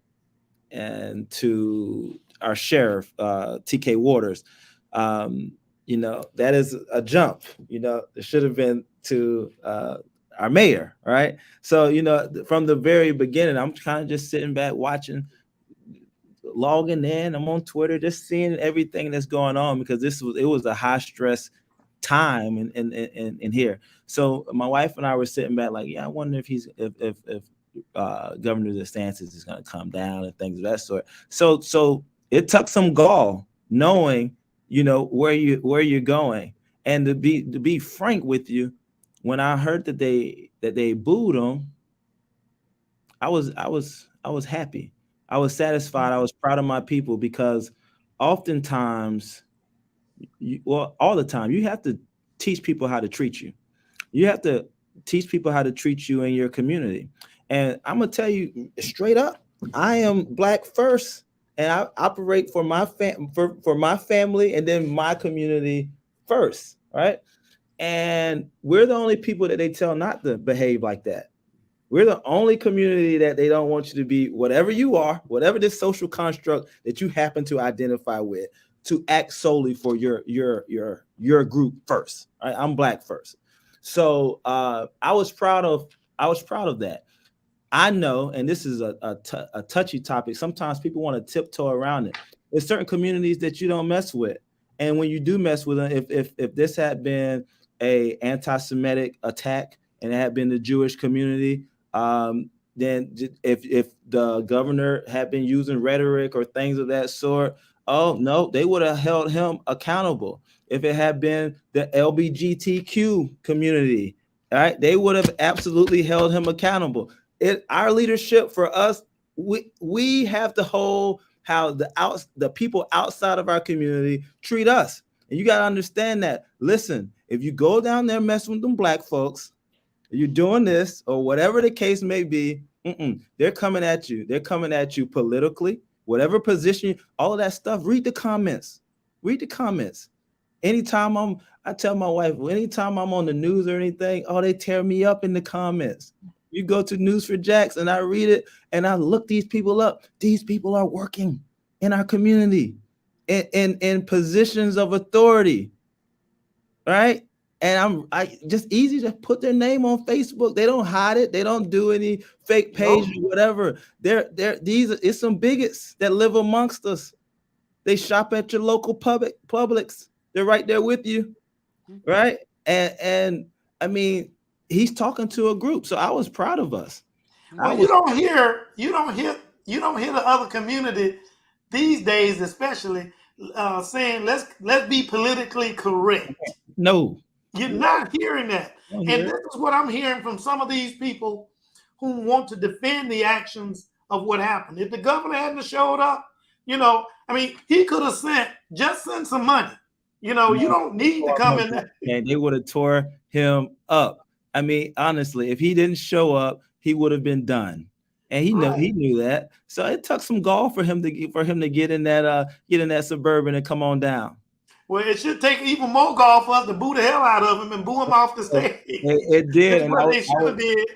S3: and to our sheriff, TK Waters. That is a jump. It should have been to our mayor, right? So, from the very beginning, I'm kind of just sitting back watching, logging in. I'm on Twitter, just seeing everything that's going on because it was a high stress time in here. So my wife and I were sitting back like, yeah, I wonder if Governor DeSantis is going to come down and things of that sort. So it took some gall knowing, where you're going. And to be frank with you, when I heard that they booed him, I was happy. I was satisfied. I was proud of my people because oftentimes, all the time, you have to teach people how to treat you. You have to teach people how to treat you in your community. And I'm gonna tell you straight up, I am Black first, and I operate for my for my family and then my community first, right? And we're the only people that they tell not to behave like that. We're the only community that they don't want you to be whatever you are, whatever this social construct that you happen to identify with, to act solely for your group first. Right? I'm Black first. So I was proud of that. I know, and this is a touchy topic. Sometimes people want to tiptoe around it. There's certain communities that you don't mess with, and when you do mess with them, if this had been a anti-Semitic attack and it had been the Jewish community, then if the governor had been using rhetoric or things of that sort, oh no, they would have held him accountable. If it had been the LGBTQ community, all right, they would have absolutely held him accountable. Our leadership for us, we have to hold how the people outside of our community treat us. And you got to understand that. Listen, if you go down there messing with them Black folks, you're doing this or whatever the case may be, they're coming at you. They're coming at you politically, whatever position, all of that stuff. Read the comments. Anytime I tell my wife, anytime I'm on the news or anything, they tear me up in the comments. You go to News for Jacks and I read it and I look these people up. These people are working in our community in positions of authority, right? And I just easy to put their name on Facebook. They don't hide it. They don't do any fake page or whatever. It's some bigots that live amongst us. They shop at your local Publix. They're right there with you, right? And I mean, he's talking to a group, so I was proud of us.
S4: Well, you don't hear the other community these days, especially saying let's be politically correct.
S3: No,
S4: you're not hearing that. And this is what I'm hearing from some of these people who want to defend the actions of what happened. If the governor hadn't showed up, he could have sent some money. You don't need to come in there.
S3: And they would have tore him up. I mean, honestly, if he didn't show up, he would have been done. And he knew that. So it took some gall for him to get in that Suburban and come on down.
S4: Well, it should take even more golf for us to boo the hell out of him and boo him off the stage.
S3: It did,
S4: That's
S3: and
S4: what they should have did.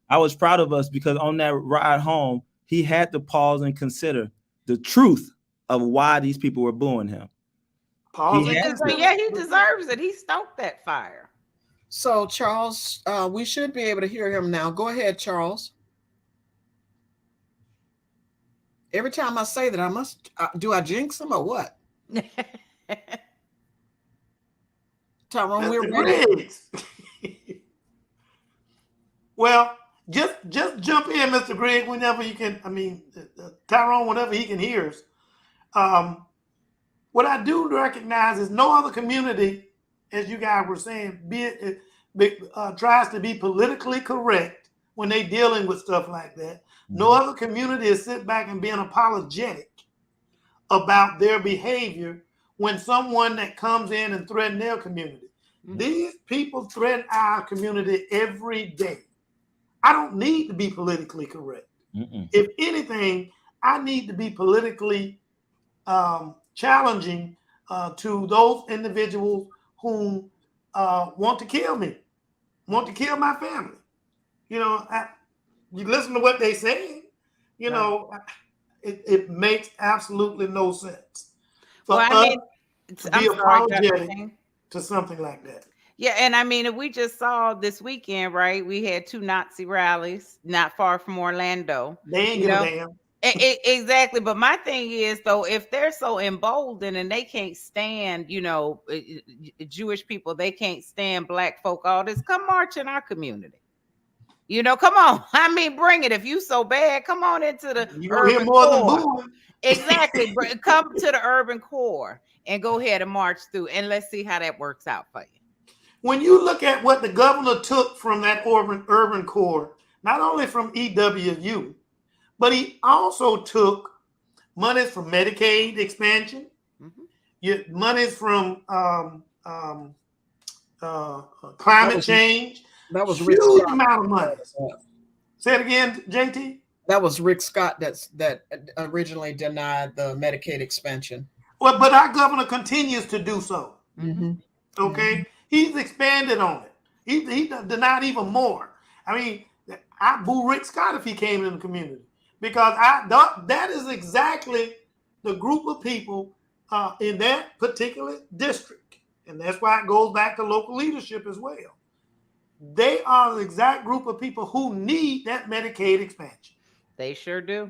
S3: I was proud of us because on that ride home, he had to pause and consider the truth of why these people were booing him.
S4: Pause.
S2: He deserves it. He stoked that fire.
S1: So Charles, we should be able to hear him now. Go ahead, Charles. Every time I say that, I must do I jinx him or what? Tyrone, we're ready.
S4: Well, just jump in, Mr. Greg, whenever you can. I mean, Tyrone, whenever he can hear us. What I do recognize is no other community, as you guys were saying, tries to be politically correct when they're dealing with stuff like that. No other community is sit back and being apologetic about their behavior when someone that comes in and threaten their community. These people threaten our community every day. I don't need to be politically correct. If anything, I need to be politically challenging to those individuals who want to kill me, want to kill my family. You know, you listen to what they say, you know, it makes absolutely no sense for us to be apologetic to something like that.
S2: Yeah, and I mean, we just saw this weekend, right? We had 2 Nazi rallies not far from Orlando.
S4: They ain't give a damn.
S2: Exactly. But my thing is, though, if they're so emboldened and they can't stand, you know, Jewish people, they can't stand Black folk, all this, come march in our community. You know, come on. I mean, bring it. If you so bad, come on into the urban core. Exactly. Come to the urban core and go ahead and march through, and let's see how that works out for you.
S4: When you look at what the governor took from that urban core, not only from EWU, but he also took monies from Medicaid expansion, monies from climate change.
S1: That was
S4: huge amount of money. Say it again, JT.
S1: That was Rick Scott that originally denied the Medicaid expansion.
S4: Well, but our governor continues to do so. Okay, he's expanded on it. He denied even more. I mean, I boo Rick Scott if he came in the community, because that is exactly the group of people in that particular district, and that's why it goes back to local leadership as well. They are the exact group of people who need that Medicaid expansion.
S2: They sure do.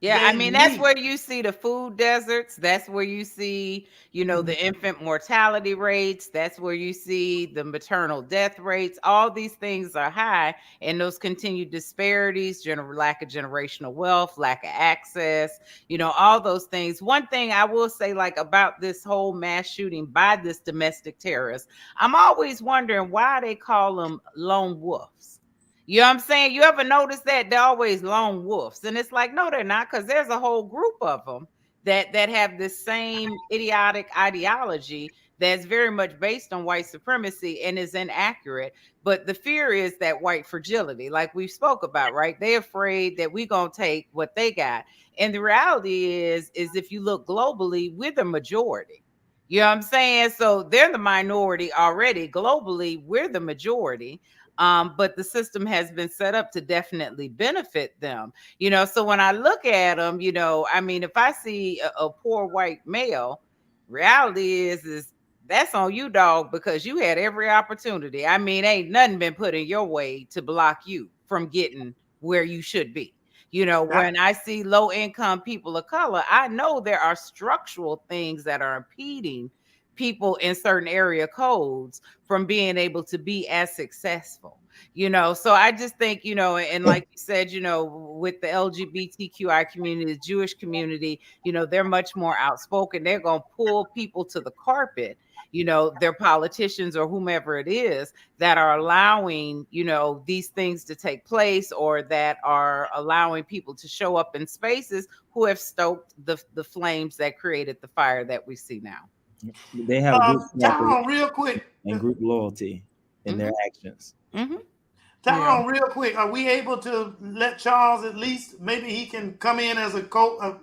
S2: Yeah, I mean, that's where you see the food deserts. That's where you see, you know, the infant mortality rates. That's where you see the maternal death rates. All these things are high, and those continued disparities, lack of generational wealth, lack of access, you know, all those things. One thing I will say, like, about this whole mass shooting by this domestic terrorist, I'm always wondering why they call them lone wolves. You know what I'm saying? You ever notice that they're always lone wolves? And it's like, no, they're not, because there's a whole group of them that have this same idiotic ideology that's very much based on white supremacy and is inaccurate. But the fear is that white fragility, like we spoke about, right? They're afraid that we're going to take what they got. And the reality is if you look globally, we're the majority. You know what I'm saying? So they're the minority already. Globally, we're the majority. But the system has been set up to definitely benefit them, you know. So when I look at them, you know, I mean, if I see a poor white male, reality is that's on you, dog, because you had every opportunity. I mean, ain't nothing been put in your way to block you from getting where you should be. You know, when I see low income people of color, I know there are structural things that are impeding people in certain area codes from being able to be as successful, you know. So I just think, you know, and like you said, you know, with the LGBTQI community, the Jewish community, you know, they're much more outspoken. They're going to pull people to the carpet, you know, their politicians or whomever it is that are allowing, you know, these things to take place, or that are allowing people to show up in spaces who have stoked the flames that created the fire that we see now.
S3: They have
S4: Tyrone, real quick,
S3: and group loyalty in their actions.
S4: Tyrone, real quick, are we able to let Charles at least, maybe he can come in as a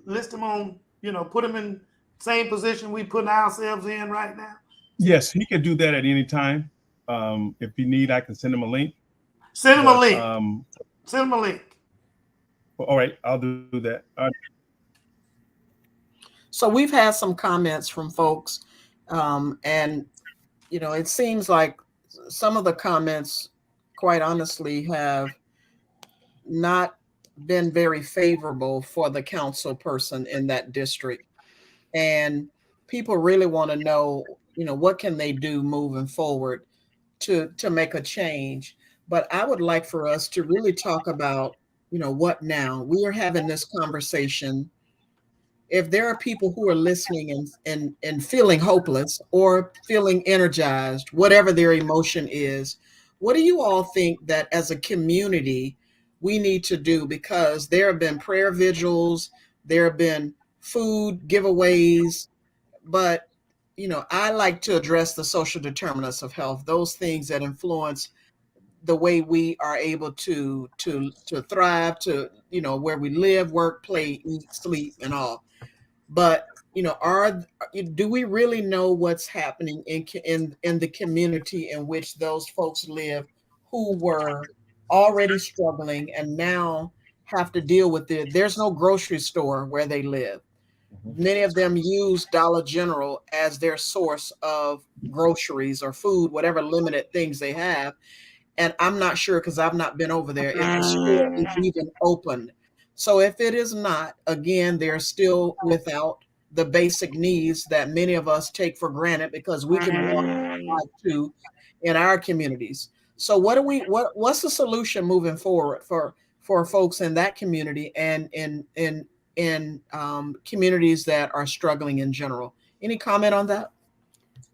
S4: list him on, you know, put him in same position we putting ourselves in right now?
S5: Yes, he can do that at any time. If you need, I can send him a link.
S4: Send him a link. Send him a link.
S5: All right, I'll do that.
S1: So we've had some comments from folks, and it seems like some of the comments, quite honestly, have not been very favorable for the council person in that district. And people really want to know, what can they do moving forward to make a change. But I would like for us to really talk about, what now? We are having this conversation. If there are people who are listening and feeling hopeless or feeling energized, whatever their emotion is, what do you all think that as a community we need to do? Because there have been prayer vigils, there have been food giveaways, but I like to address the social determinants of health, those things that influence the way we are able to thrive, to where we live, work, play, eat, sleep, and all. But do we really know what's happening in the community in which those folks live, who were already struggling and now have to deal with it? There's no grocery store where they live. Many of them use Dollar General as their source of groceries or food, whatever limited things they have. And I'm not sure, because I've not been over there, if the store is even open. So if it is not, again, they're still without the basic needs that many of us take for granted because we can walk to in our communities. So what's the solution moving forward for folks in that community and in communities that are struggling in general? Any comment on that?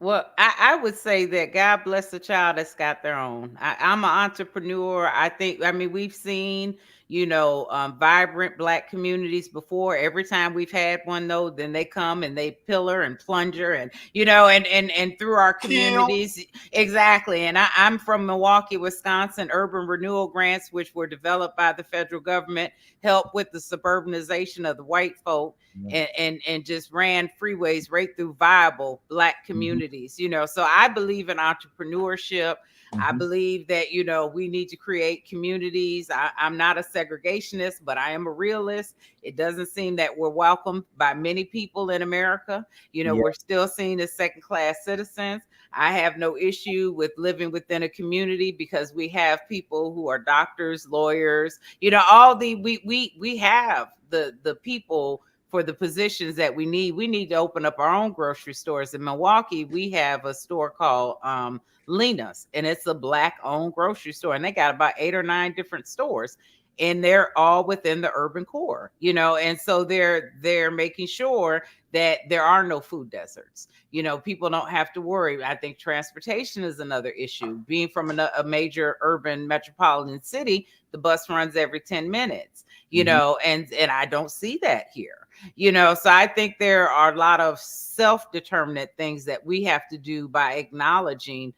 S2: Well, I would say that God bless the child that's got their own. I'm an entrepreneur. I mean, we've seen, vibrant Black communities before. Every time we've had one, though, then they come and they pillar and plunger and, and through our communities. Exactly. And I'm from Milwaukee, Wisconsin. Urban renewal grants, which were developed by the federal government, help with the suburbanization of the white folk. And just ran freeways right through viable Black communities, So I believe in entrepreneurship. I believe that, we need to create communities. I'm not a segregationist, but I am a realist. It doesn't seem that we're welcomed by many people in America. We're still seen as second-class citizens. I have no issue with living within a community because we have people who are doctors, lawyers, we have the people for the positions that we need. We need to open up our own grocery stores. In Milwaukee, we have a store called Lena's, and it's a Black-owned grocery store, and they got about 8 or 9 different stores, and they're all within the urban core, and so they're making sure that there are no food deserts. People don't have to worry. I think transportation is another issue. Being from a major urban metropolitan city, the bus runs every 10 minutes, and I don't see that here. So I think there are a lot of self-determinant things that we have to do by acknowledging,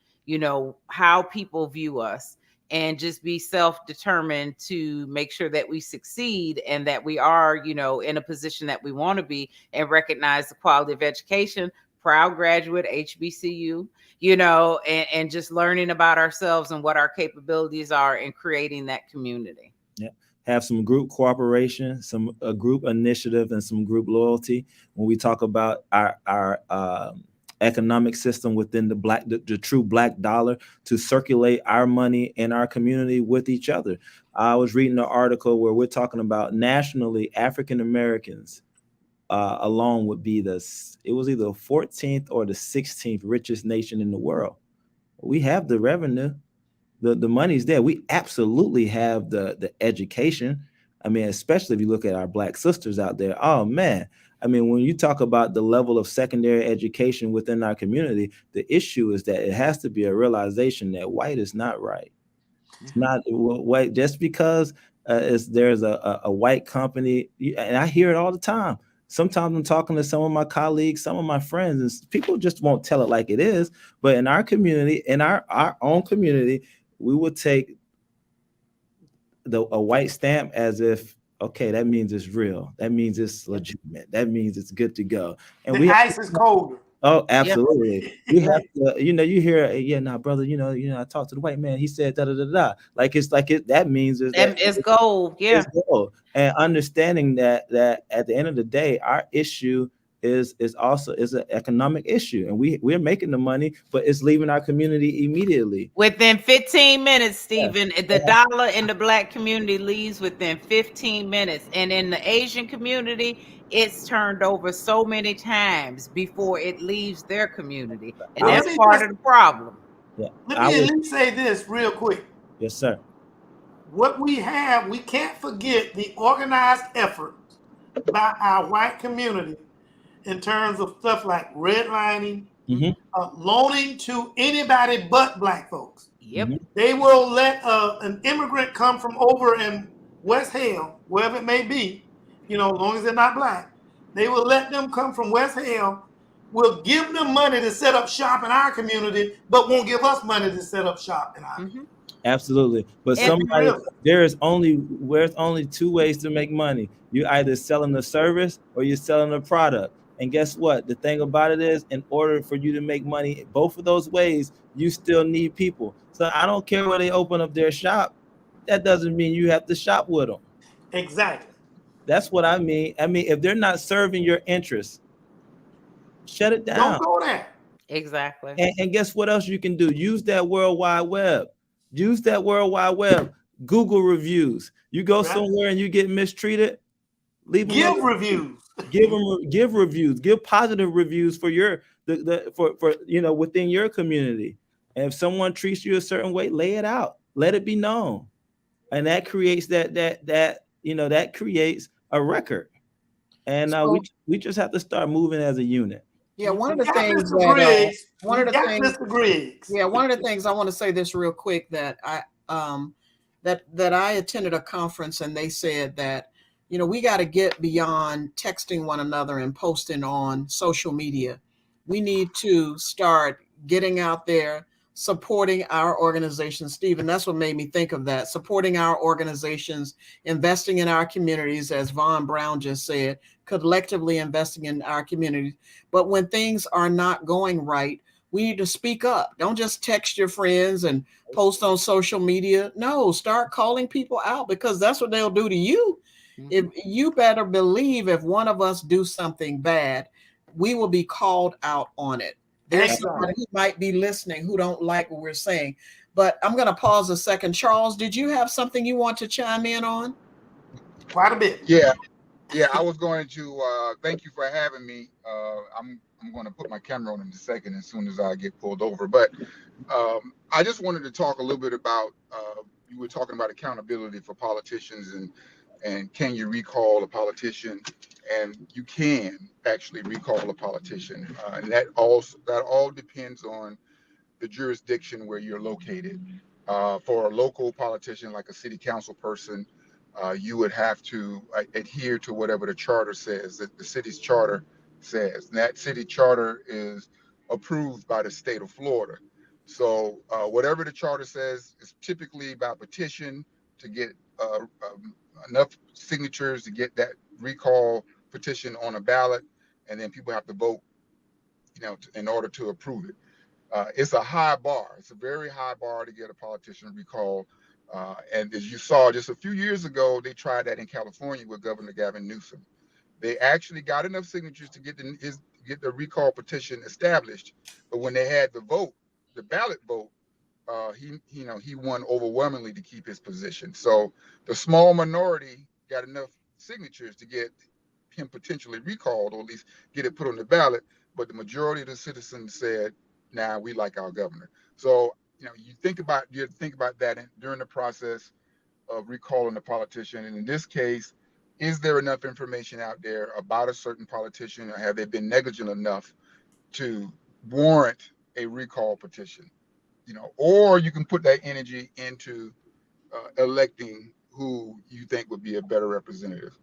S2: how people view us, and just be self-determined to make sure that we succeed and that we are, in a position that we want to be, and recognize the quality of education, proud graduate, HBCU, and just learning about ourselves and what our capabilities are in creating that community.
S3: Yeah. Have some group cooperation, some group initiative, and some group loyalty. When we talk about our economic system within the true Black dollar, to circulate our money in our community with each other. I was reading an article where we're talking about nationally, African Americans alone would be it was either the 14th or the 16th richest nation in the world. We have the revenue. The money's there. We absolutely have the education. I mean, especially if you look at our Black sisters out there. Oh man. I mean, when you talk about the level of secondary education within our community, the issue is that it has to be a realization that white is not right. It's not white just because there's a white company, and I hear it all the time. Sometimes I'm talking to some of my colleagues, some of my friends, and people just won't tell it like it is. But in our community, in our own community, we would take a white stamp as if okay, that means it's real. That means it's legitimate. That means it's good to go. And
S4: The ice is colder.
S3: oh,
S2: Yep.
S3: absolutely. We
S2: Yep.
S3: have to, you hear, yeah, nah, brother, I talked to the white man. He said da da da da. Like it's like it. That means is that
S2: It's gold. Yeah.
S3: it's gold. And understanding that at the end of the day, our issue is also is an economic issue, and we're making the money, but it's leaving our community immediately.
S2: Within 15 minutes,
S3: Yeah.
S2: Stephen, the dollar in the Black community leaves within 15 minutes. And in the Asian community, it's turned over so many times before it leaves their community. And
S3: I
S2: that's
S4: Let me
S2: part
S4: just,
S2: of the problem.
S3: Yeah,
S4: let
S3: I
S4: me at
S3: was
S4: least say this real quick.
S3: yes, sir.
S4: What we have, we can't forget the organized effort by our white community in terms of stuff like redlining,
S3: Hmm.
S4: loaning to anybody but Black folks.
S2: Yep.
S3: Hmm.
S4: They will let an immigrant come from over in West Hale, wherever it may be, as long as they're not Black. They will let them come from West Hale. We'll give them money to set up shop in our community, but won't give us money to set up shop in our community.
S2: Mm-hmm.
S3: Absolutely. But
S2: And
S3: there's only two ways to make money. You either selling the service or you're selling the product. And guess what? The thing about it is, in order for you to make money both of those ways, you still need people. So I don't care where they open up their shop. That doesn't mean you have to shop with them.
S4: Exactly.
S3: That's what I mean. I mean, if they're not serving your interests, shut it down.
S4: Don't go there.
S2: exactly.
S3: And guess what else you can do? Use that World Wide Web. Use that World Wide Web. Google reviews. You go
S4: Right.
S3: somewhere and you get mistreated, leave them.
S4: Give reviews.
S3: Give reviews. Give positive reviews for your for within your community. And if someone treats you a certain way, lay it out. Let it be known. And that creates that creates a record. And
S1: So,
S3: we just have to start moving as a unit.
S1: yeah, one of
S4: We
S1: the
S4: got
S1: things
S4: Mr.
S1: that
S4: Griggs.
S1: one
S4: We
S1: of the
S4: got
S1: things
S4: Mr. Griggs.
S1: yeah, one of the things I want to say this real quick that I attended a conference and they said that we got to get beyond texting one another and posting on social media. We need to start getting out there supporting our organizations. Stephen, that's what made me think of that. Supporting our organizations, investing in our communities, as Von Brown just said, collectively investing in our communities. But when things are not going right, we need to speak up. Don't just text your friends and post on social media. No, start calling people out, because that's what they'll do to you. If you better believe, if one of us do something bad, we will be called out on it. There's
S4: Exactly.
S1: somebody who might be listening who don't like what we're saying. But I'm going to pause a second. Charles, did you have something you want to chime in on?
S4: Quite a bit.
S6: Yeah, I was going to thank you for having me. I'm going to put my camera on in a second as soon as I get pulled over. But I just wanted to talk a little bit about you were talking about accountability for politicians and can you recall a politician? And you can actually recall a politician, and that all depends on the jurisdiction where you're located. For a local politician, like a city council person, you would have to adhere to whatever the charter says, that the city's charter says. And that city charter is approved by the state of Florida. So whatever the charter says is typically by petition to get enough signatures to get that recall petition on a ballot, and then people have to vote, in order to approve it. It's a high bar. It's a very high bar to get a politician recalled. And as you saw just a few years ago, they tried that in California with Governor Gavin Newsom. They actually got enough signatures to get the recall petition established, but when they had the ballot vote, he won overwhelmingly to keep his position. So the small minority got enough signatures to get him potentially recalled, or at least get it put on the ballot. But the majority of the citizens said, "Nah, we like our governor." So you think about that during the process of recalling a politician. And in this case, is there enough information out there about a certain politician, or have they been negligent enough to warrant a recall petition? Or you can put that energy into electing who you think would be a better representative.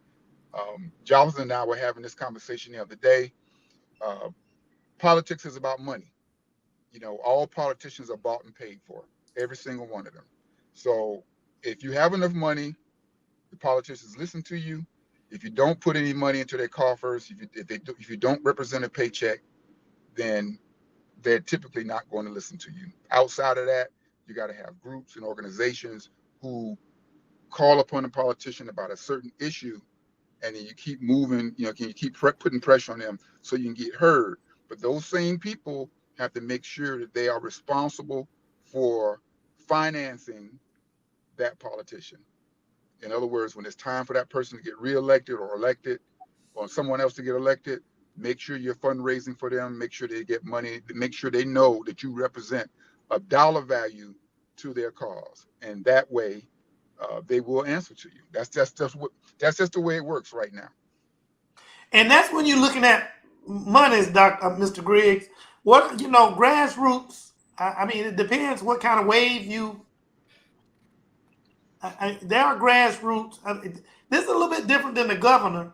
S6: Jonathan and I were having this conversation the other day. Uh, Politics is about money. All politicians are bought and paid for, every single one of them. So if you have enough money the politicians listen to you. If you don't put any money into their coffers, if you don't represent a paycheck, then they're typically not going to listen to you. Outside of that, you got to have groups and organizations who call upon a politician about a certain issue, and then you keep moving, can you keep putting pressure on them so you can get heard. But those same people have to make sure that they are responsible for financing that politician. In other words, when it's time for that person to get reelected or elected, or someone else to get elected, make sure you're fundraising for them, make sure they get money, make sure they know that you represent a dollar value to their cause. And that way, they will answer to you. That's just the way it works right now.
S4: And that's when you're looking at monies, Mr. Griggs. What, grassroots. I mean, it depends what kind of wave you. There are grassroots. This is a little bit different than the governor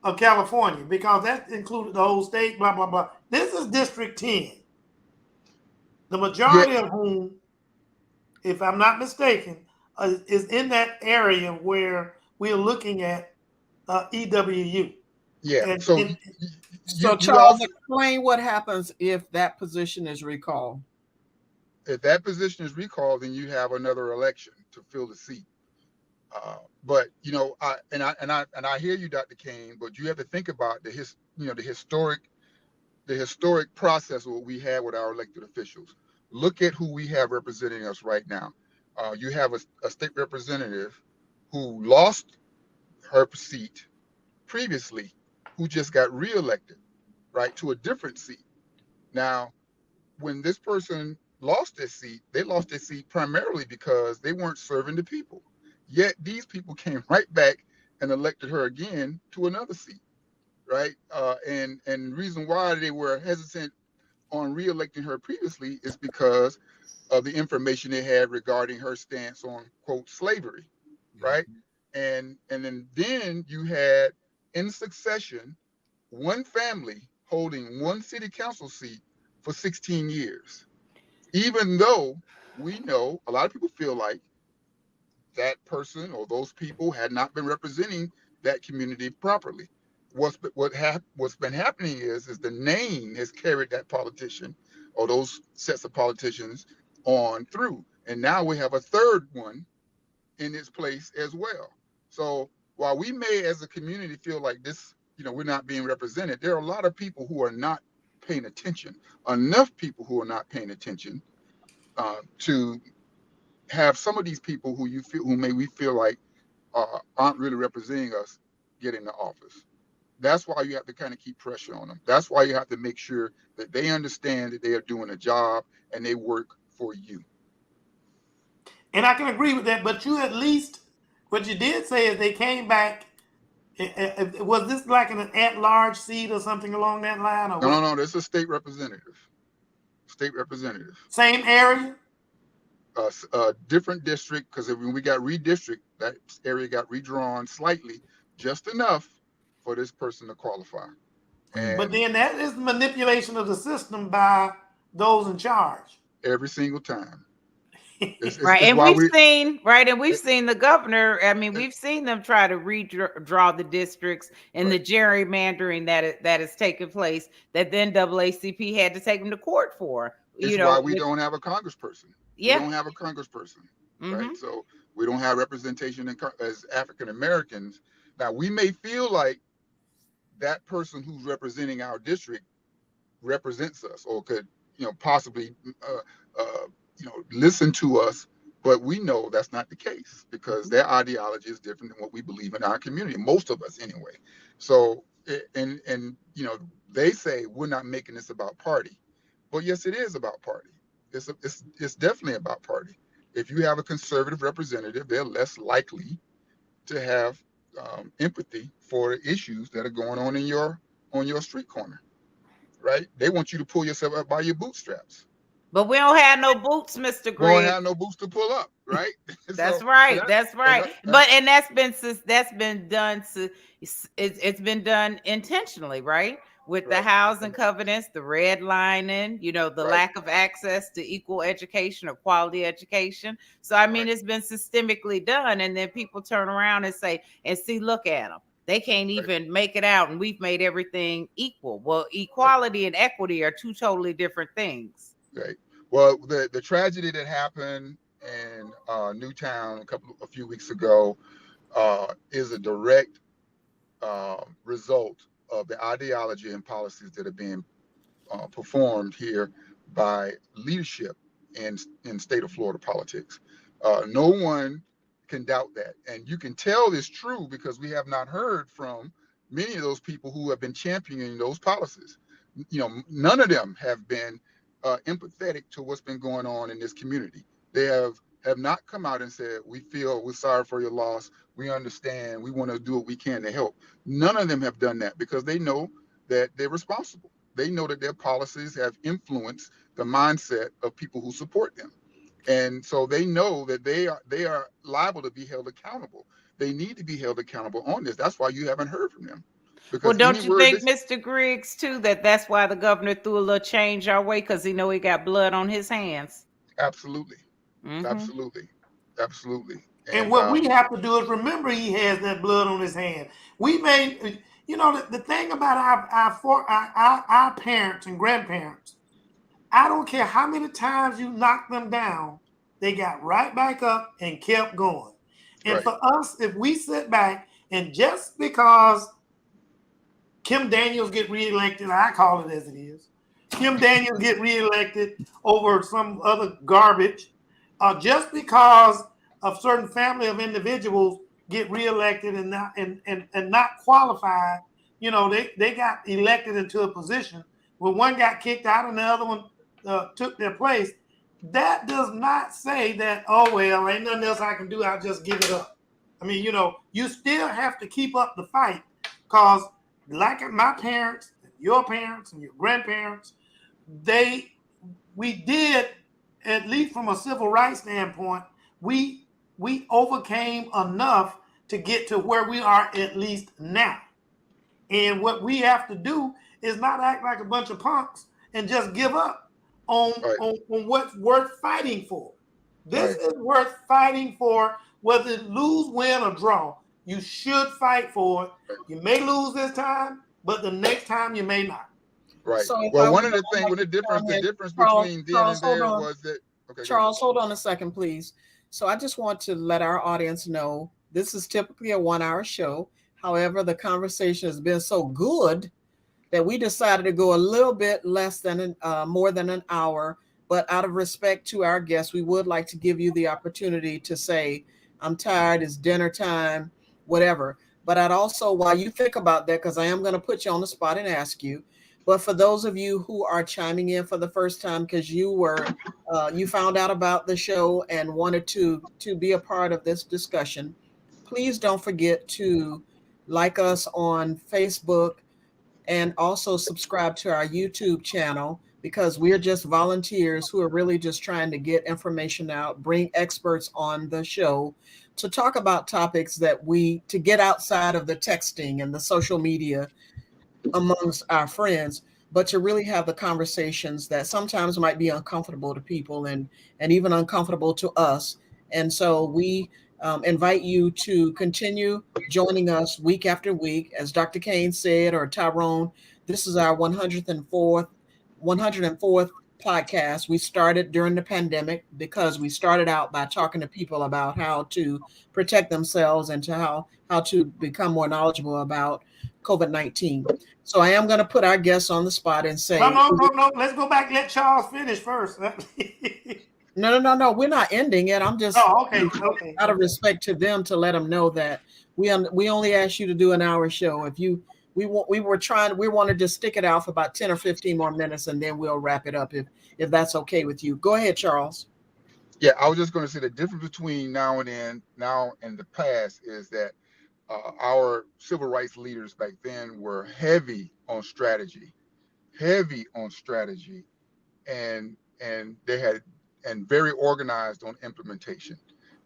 S4: of California, because that included the whole state. Blah blah blah. This is District 10, the majority of whom, if I'm not mistaken, is in that area where we're looking at EWU.
S6: Yeah.
S1: So Charles, explain what happens if that position is recalled.
S6: If that position is recalled, then you have another election to fill the seat. But I hear you, Dr. Kane. But you have to think about the historic process of what we had with our elected officials. Look at who we have representing us right now. You have a state representative who lost her seat previously, who just got reelected, right, to a different seat. Now, when this person lost their seat, they lost their seat primarily because they weren't serving the people. Yet these people came right back and elected her again to another seat, right? And the reason why they were hesitant on reelecting her previously is because of the information they had regarding her stance on, quote, slavery, right? And then you had, in succession, one family holding one city council seat for 16 years. Even though we know, a lot of people feel like that person or those people had not been representing that community properly. What's been happening is the name has carried that politician or those sets of politicians on through. And now we have a third one in its place as well. So while we may as a community feel like this, we're not being represented, there are a lot of people who are not paying attention, enough people who are not paying attention to have some of these people who we feel like aren't really representing us get into office. That's why you have to kind of keep pressure on them. That's why you have to make sure that they understand that they are doing a job and they work for you.
S4: And I can agree with that, but you at least, what you did say is they came back. Was this like an at-large seat or something along that line? Or
S6: No. This is a state representative. State representative.
S4: Same area?
S6: Different district, because when we got redistricted, that area got redrawn slightly, just enough for this person to qualify.
S4: But then that is manipulation of the system by those in charge.
S6: Every single time.
S2: Right. And we've seen the governor. I mean, we've seen them try to redraw the districts and the gerrymandering that is taking place, that then NAACP had to take them to court for.
S6: It's why we don't have a congressperson.
S2: Yeah.
S6: We don't have a congressperson, right? So we don't have representation as African Americans. Now, we may feel like that person who's representing our district represents us, or could, possibly, listen to us, but we know that's not the case, because their ideology is different than what we believe in our community, most of us anyway. So, and they say we're not making this about party, but yes, it is about party. It's definitely about party. If you have a conservative representative, they're less likely to have empathy for the issues that are going on on your street corner, right? They want you to pull yourself up by your bootstraps.
S2: But we don't have no boots, Mr. Griggs.
S6: We don't have no boots to pull up, right?
S2: That's right. That's right. That's been done. It's been done intentionally, right? with the
S6: Right.
S2: housing covenants, the redlining, the
S6: Right.
S2: lack of access to equal education or quality education. So, I mean,
S6: Right.
S2: it's been systemically done. And then people turn around and say, and see, look at them. They can't
S6: Right.
S2: even make it out, and we've made everything equal. Well, equality and equity are two totally different things.
S6: Right. Well, the tragedy that happened in Newtown a few weeks ago is a direct result of the ideology and policies that are being performed here by leadership in state of Florida politics. No one can doubt that, and you can tell this true because we have not heard from many of those people who have been championing those policies. None of them have been empathetic to what's been going on in this community. They have not come out and said, we're sorry for your loss. We understand. We want to do what we can to help. None of them have done that because they know that they're responsible. They know that their policies have influenced the mindset of people who support them. And so they know that they are liable to be held accountable. They need to be held accountable on this. That's why you haven't heard from them.
S2: Well,
S6: Because
S2: don't you think, Mr. Griggs, too, that's why the governor threw a little change our way, because he got blood on his hands?
S6: Absolutely.
S2: Mm-hmm.
S6: Absolutely.
S4: And what we have to do is remember he has that blood on his hand. We may, the thing about our parents and grandparents, I don't care how many times you knock them down, they got right back up and kept going. And for us, if we sit back and just because Kim Daniels get reelected, I call it as it is, Kim Daniels get reelected over some other garbage, just because of certain family of individuals get reelected and not qualified, they got elected into a position where one got kicked out and the other one took their place. That does not say that, oh, well, ain't nothing else I can do, I'll just give it up. I mean, you still have to keep up the fight, because like my parents, your parents, and your grandparents, we did, at least from a civil rights standpoint, we overcame enough to get to where we are at least now. And what we have to do is not act like a bunch of punks and just give up on what's worth fighting for. This is worth fighting for, whether it lose, win, or draw. You should fight for it. You may lose this time, but the next time you may not.
S6: Right.
S1: So
S6: well, one of the things, the difference between then and there was that. Okay,
S1: Charles, hold on a second, please. So I just want to let our audience know this is typically a 1 hour show. However, the conversation has been so good that we decided to go a little bit less than more than an hour. But out of respect to our guests, we would like to give you the opportunity to say, I'm tired, it's dinner time, whatever. But I'd also, while you think about that, because I am going to put you on the spot and ask you, but for those of you who are chiming in for the first time because you found out about the show and wanted to be a part of this discussion, please don't forget to like us on Facebook and also subscribe to our YouTube channel, because we're just volunteers who are really just trying to get information out, bring experts on the show to talk about topics to get outside of the texting and the social media amongst our friends, but to really have the conversations that sometimes might be uncomfortable to people and even uncomfortable to us. And so we invite you to continue joining us week after week. As Dr. Kane said, or Tyrone, this is our 104th podcast. We started during the pandemic because we started out by talking to people about how to protect themselves and to how to become more knowledgeable about COVID-19. So I am going to put our guests on the spot and say,
S4: no. Let's go back. Let Charles finish first.
S1: No. We're not ending it. I'm just
S4: okay.
S1: Out of respect to them, to let them know that we only asked you to do an hour show. If we wanted to stick it out for about 10 or 15 more minutes, and then we'll wrap it up if that's okay with you. Go ahead, Charles.
S6: Yeah, I was just going to say the difference between now and the past is that our civil rights leaders back then were heavy on strategy, and very organized on implementation.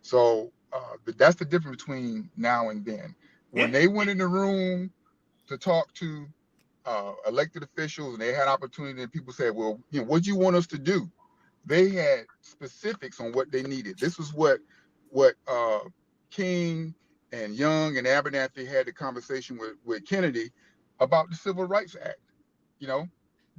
S6: So that's the difference between now and then. When they went in the room to talk to elected officials, and they had opportunity, and people said, well, what do you want us to do? They had specifics on what they needed. This was what King and Young and Abernathy had the conversation with Kennedy about the Civil Rights Act.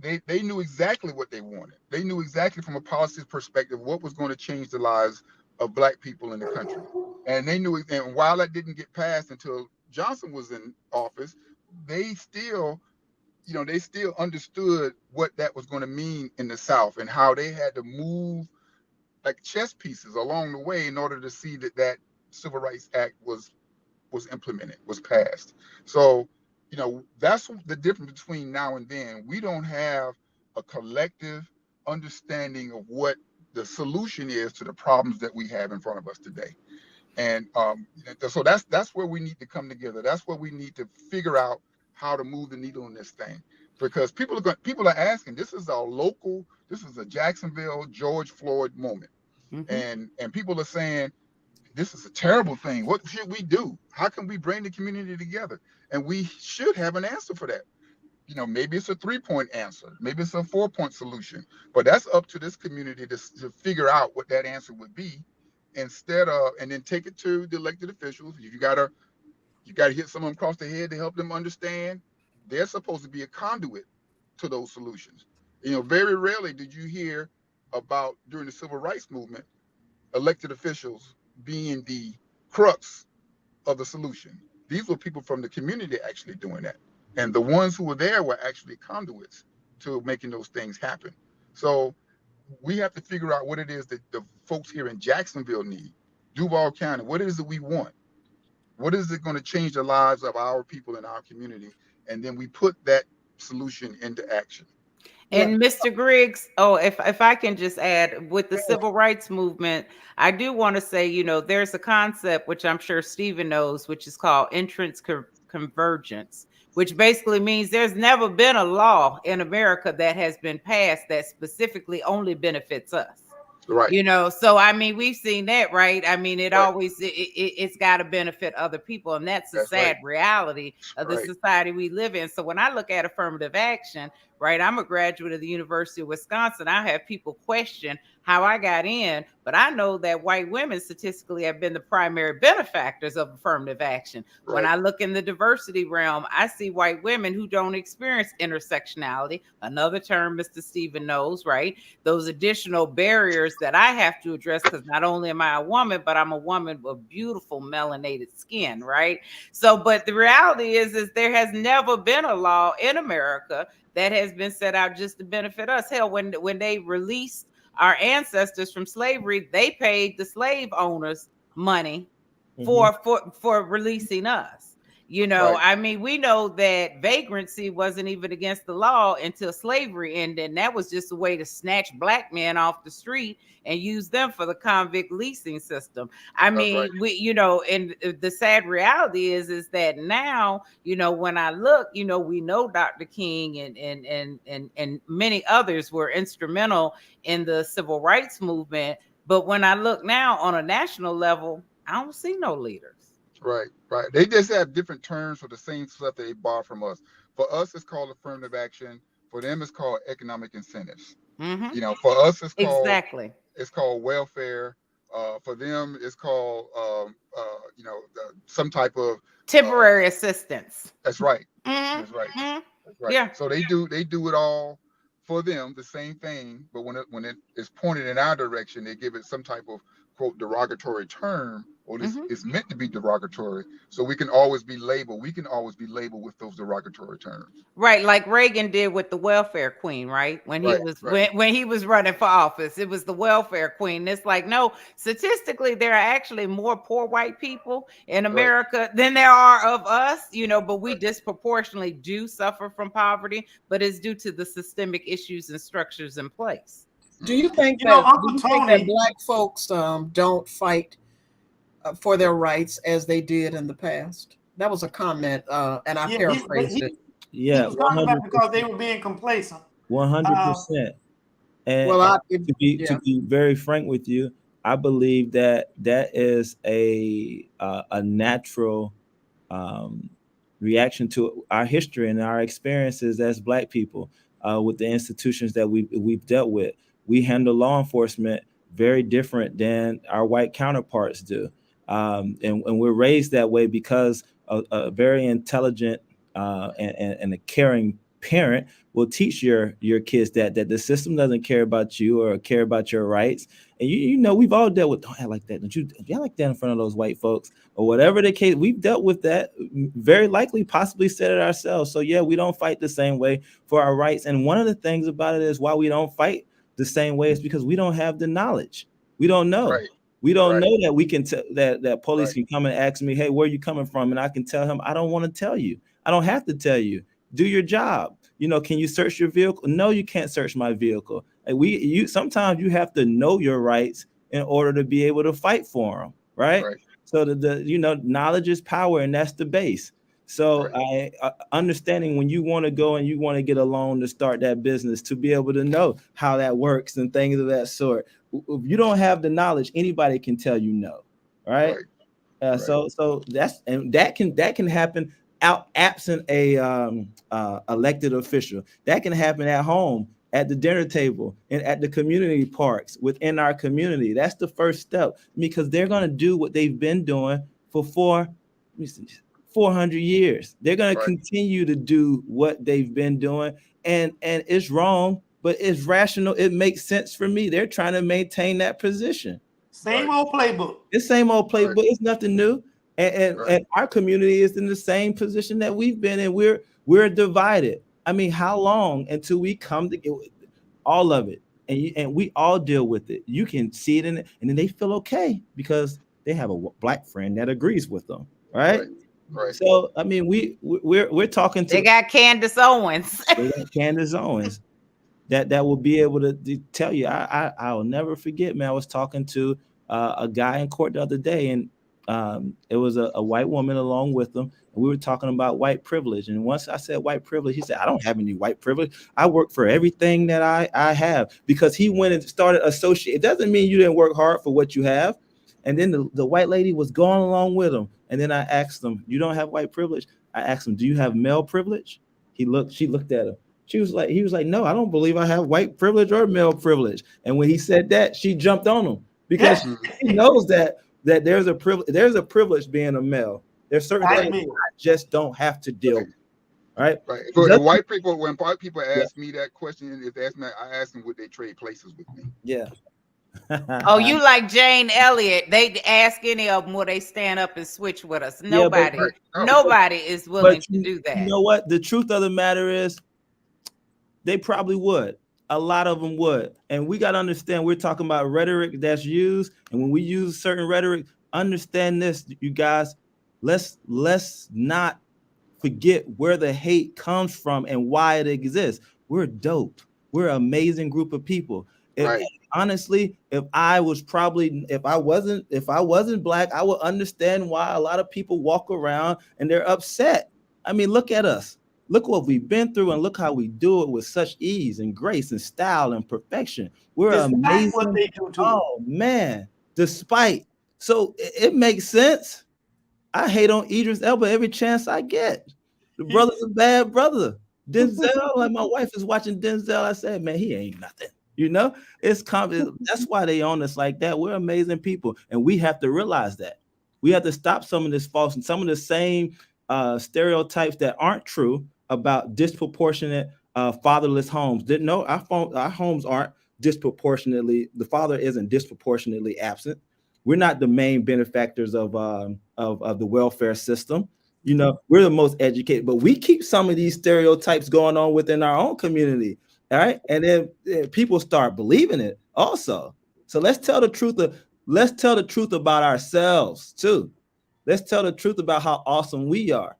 S6: They knew exactly what they wanted. They knew exactly from a policy perspective what was going to change the lives of Black people in the country. And they knew, and while that didn't get passed until Johnson was in office, they still understood what that was going to mean in the South and how they had to move like chess pieces along the way in order to see that Civil Rights Act was implemented, was passed. So, that's the difference between now and then. We don't have a collective understanding of what the solution is to the problems that we have in front of us today. And so that's where we need to come together. That's where we need to figure out how to move the needle in this thing, because people are asking. This is a Jacksonville George Floyd moment, and people are saying this is a terrible thing. What should we do? How can we bring the community together? And we should have an answer for that. Maybe it's a 3-point answer, maybe it's a 4-point solution, but that's up to this community to figure out what that answer would be, instead of, and then take it to the elected officials. You gotta hit someone across the head to help them understand they're supposed to be a conduit to those solutions. Very rarely did you hear about, during the civil rights movement, elected officials being the crux of the solution. These were people from the community actually doing that. And the ones who were there were actually conduits to making those things happen. So we have to figure out what it is that the folks here in Jacksonville need, Duval County. What is it we want? What is it going to change the lives of our people in our community? And then we put that solution into action.
S2: And Mr. Griggs, if I can just add, with the civil rights movement, I do want to say, there's a concept which I'm sure Stephen knows, which is called entrance convergence, which basically means there's never been a law in America that has been passed that specifically only benefits us.
S6: Right.
S2: So I mean, we've seen that, right? I mean, it's got to benefit other people, and that's the sad reality of the society we live in. So when I look at affirmative action, right, I'm a graduate of the University of Wisconsin. I have people question how I got in, but I know that white women statistically have been the primary benefactors of affirmative action. Right. When I look in the diversity realm, I see white women who don't experience intersectionality, another term Mr. Stephen knows, right? Those additional barriers that I have to address, because not only am I a woman, but I'm a woman with beautiful melanated skin, right? So, but the reality is there has never been a law in America that has been set out just to benefit us. Hell, when they released our ancestors from slavery, they paid the slave owners money for releasing us. I mean, we know that vagrancy wasn't even against the law until slavery ended. And that was just a way to snatch Black men off the street and use them for the convict leasing system. I mean, we, and the sad reality is that now, when I look, we know Dr. King and many others were instrumental in the civil rights movement. But when I look now on a national level, I don't see no leaders.
S6: Right. They just have different terms for the same stuff that they borrow from us. For us, it's called affirmative action. For them, it's called economic incentives. For us, it's called it's called welfare. For them, it's called some type of
S2: temporary assistance.
S6: That's right. That's right. That's right. Yeah. So they do it all for them, the same thing, but when it is pointed in our direction, they give it some type of quote derogatory term, or this is meant to be derogatory, so we can always be labeled. We can always be labeled with those derogatory terms.
S2: Right, like Reagan did with the welfare queen, right? When he was running for office, it was the welfare queen. It's like, no, statistically, there are actually more poor white people in America than there are of us, but we disproportionately do suffer from poverty, but it's due to the systemic issues and structures in place.
S1: Do you think that Black folks don't fight for their rights as they did in the past? That was a comment, and I paraphrased it.
S4: Yeah, he was talking about because they were being complacent.
S3: 100%. And to be very frank with you, I believe that is a natural reaction to our history and our experiences as Black people with the institutions that we've dealt with. We handle law enforcement very different than our white counterparts do. And we're raised that way because a very intelligent and a caring parent will teach your kids that the system doesn't care about you or care about your rights. And you know, we've all dealt with, don't act like that. Don't you act like that in front of those white folks or whatever the case. We've dealt with that, very likely, possibly said it ourselves. So yeah, we don't fight the same way for our rights. And one of the things about it is why we don't fight the same way is because we don't have the knowledge. We don't know.
S6: Right.
S3: We don't
S6: Right.
S3: know that we can tell that police
S6: Right.
S3: can come and ask me, hey, where are you coming from? And I can tell him, I don't want to tell you. I don't have to tell you. Do your job. You know, can you search your vehicle? No, you can't search my vehicle. And sometimes you have to know your rights in order to be able to fight for them, right?
S6: Right.
S3: So the knowledge is power, and that's the base. So
S6: Right.
S3: I understanding when you want to go and you want to get a loan to start that business, to be able to know how that works and things of that sort. If you don't have the knowledge, anybody can tell you no, right?
S6: Right.
S3: So that can happen absent a elected official. That can happen at home, at the dinner table, and at the community parks within our community. That's the first step, because they're going to do what they've been doing for 400 years. They're going to continue to do what they've been doing, and it's wrong, but it's rational. It makes sense for me. They're trying to maintain that position.
S4: Same old playbook.
S3: It's same old playbook. It's nothing new. And our community is in the same position that we've been in. We're divided. I mean, how long until we come together? All of it, and we all deal with it. You can see it in it, and then they feel okay because they have a Black friend that agrees with them, right?
S6: Right.
S3: So I mean, we're talking to.
S2: They got Candace Owens.
S3: They got Candace Owens that will be able to tell you. I'll never forget, man. I was talking to a guy in court the other day, and it was a white woman along with them, and we were talking about white privilege. And once I said white privilege, he said, I don't have any white privilege. I work for everything that I have, because he went and started associate. It doesn't mean you didn't work hard for what you have. And then the white lady was going along with him. And then I asked him, you don't have white privilege? I asked him, do you have male privilege? She looked at him. He was like, no, I don't believe I have white privilege or male privilege. And when he said that, she jumped on him, because she knows that there's a privilege being a male. There's certain things I just don't have to deal with. Right.
S6: So when white people ask me that question, if they ask me, I ask them would they trade places with me.
S3: Yeah.
S2: Oh, you like Jane Elliott? They ask any of them will they stand up and switch with us? Nobody, nobody is willing to do that.
S3: You know what? The truth of the matter is, they probably would. A lot of them would. And we got to understand, we're talking about rhetoric that's used. And when we use certain rhetoric, understand this, you guys, let's not forget where the hate comes from and why it exists. We're dope. We're an amazing group of people. Honestly, if I wasn't Black, I would understand why a lot of people walk around and they're upset. I mean, look at us. Look what we've been through, and look how we do it with such ease and grace and style and perfection. We're amazing. What they do too. Oh man, despite. So it makes sense. I hate on Idris Elba every chance I get. The brother's a bad brother. Denzel, like my wife is watching Denzel. I said, man, he ain't nothing. You know, it's confident. That's why they own us like that. We're amazing people, and we have to realize that. We have to stop some of this false and some of the same stereotypes that aren't true about disproportionate fatherless homes. No, our homes aren't disproportionately. The father isn't disproportionately absent. We're not the main benefactors of the welfare system. You know, we're the most educated, but we keep some of these stereotypes going on within our own community. All right. And then people start believing it also. So let's tell the truth about ourselves too. Let's tell the truth about how awesome we are.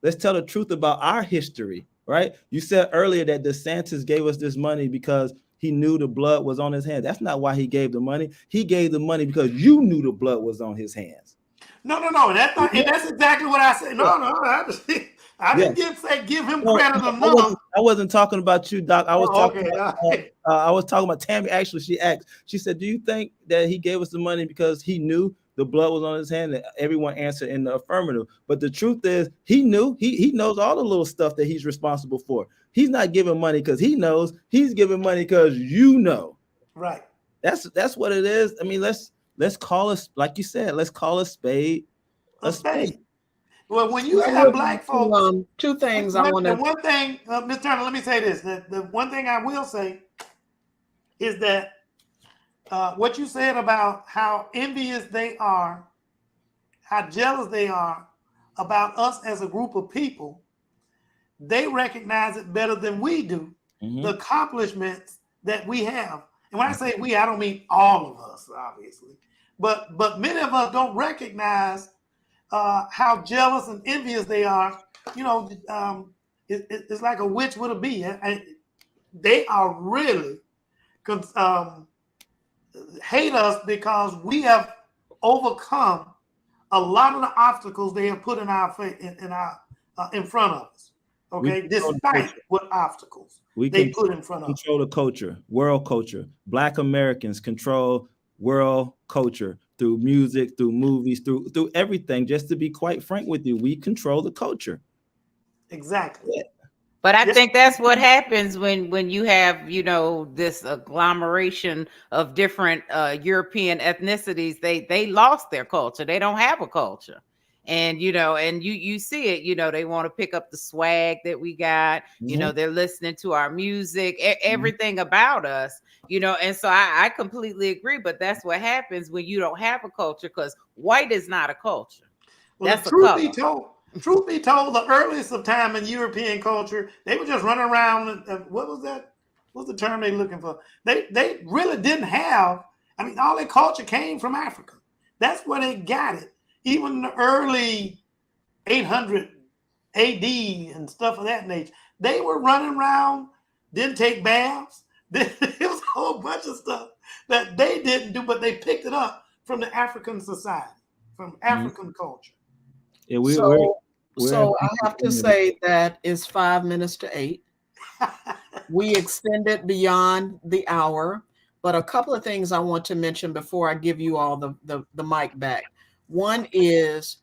S3: Let's tell the truth about our history, right? You said earlier that DeSantis gave us this money because he knew the blood was on his hands. That's not why he gave the money. He gave the money because you knew the blood was on his hands.
S4: No. That's not, and that's exactly what I said. No. I didn't give him credit enough.
S3: I wasn't talking about you, Doc. I was talking about Tammy. Actually, she asked. She said, "Do you think that he gave us the money because he knew the blood was on his hand, and everyone answered in the affirmative. But the truth is, he knew, he knows all the little stuff that he's responsible for. He's not giving money because he knows, he's giving money because you know.
S4: Right.
S3: That's what it is. I mean, let's call us, like you said, let's call a spade
S4: a spade. Well, when you have black folks,
S1: two things I want to.
S4: The one thing, Ms. Turner, let me say this. The one thing I will say is that what you said about how envious they are, how jealous they are about us as a group of people, they recognize it better than we do, the accomplishments that we have. And when I say we, I don't mean all of us, obviously, but many of us don't recognize how jealous and envious they are. You know, it's like a witch with a bee. They are really hate us because we have overcome a lot of the obstacles they have put in our in front of us. Okay, despite what obstacles they put in front of us.
S3: Control the culture, world culture. Black Americans control world culture through music, through movies, through everything. Just to be quite frank with you, we control the culture.
S4: Exactly.
S3: Yeah.
S2: But I think that's what happens when you have, you know, this agglomeration of different European ethnicities. They lost their culture. They don't have a culture. And, you know, and you see it, you know, they want to pick up the swag that we got, you know, they're listening to our music, everything about us, you know, and so I completely agree. But that's what happens when you don't have a culture, because white is not a culture.
S4: Well, that's truth be told, the earliest of time in European culture, they were just running around. What was that? What's the term they looking for? They really didn't have. I mean, all their culture came from Africa. That's where they got it. Even in the early 800 AD and stuff of that nature, they were running around, didn't take baths. It was a whole bunch of stuff that they didn't do, but they picked it up from the African society, from African culture.
S3: Yeah,
S1: so I have to say that it's 5 minutes to 8. We extended beyond the hour, but a couple of things I want to mention before I give you all the mic back. One is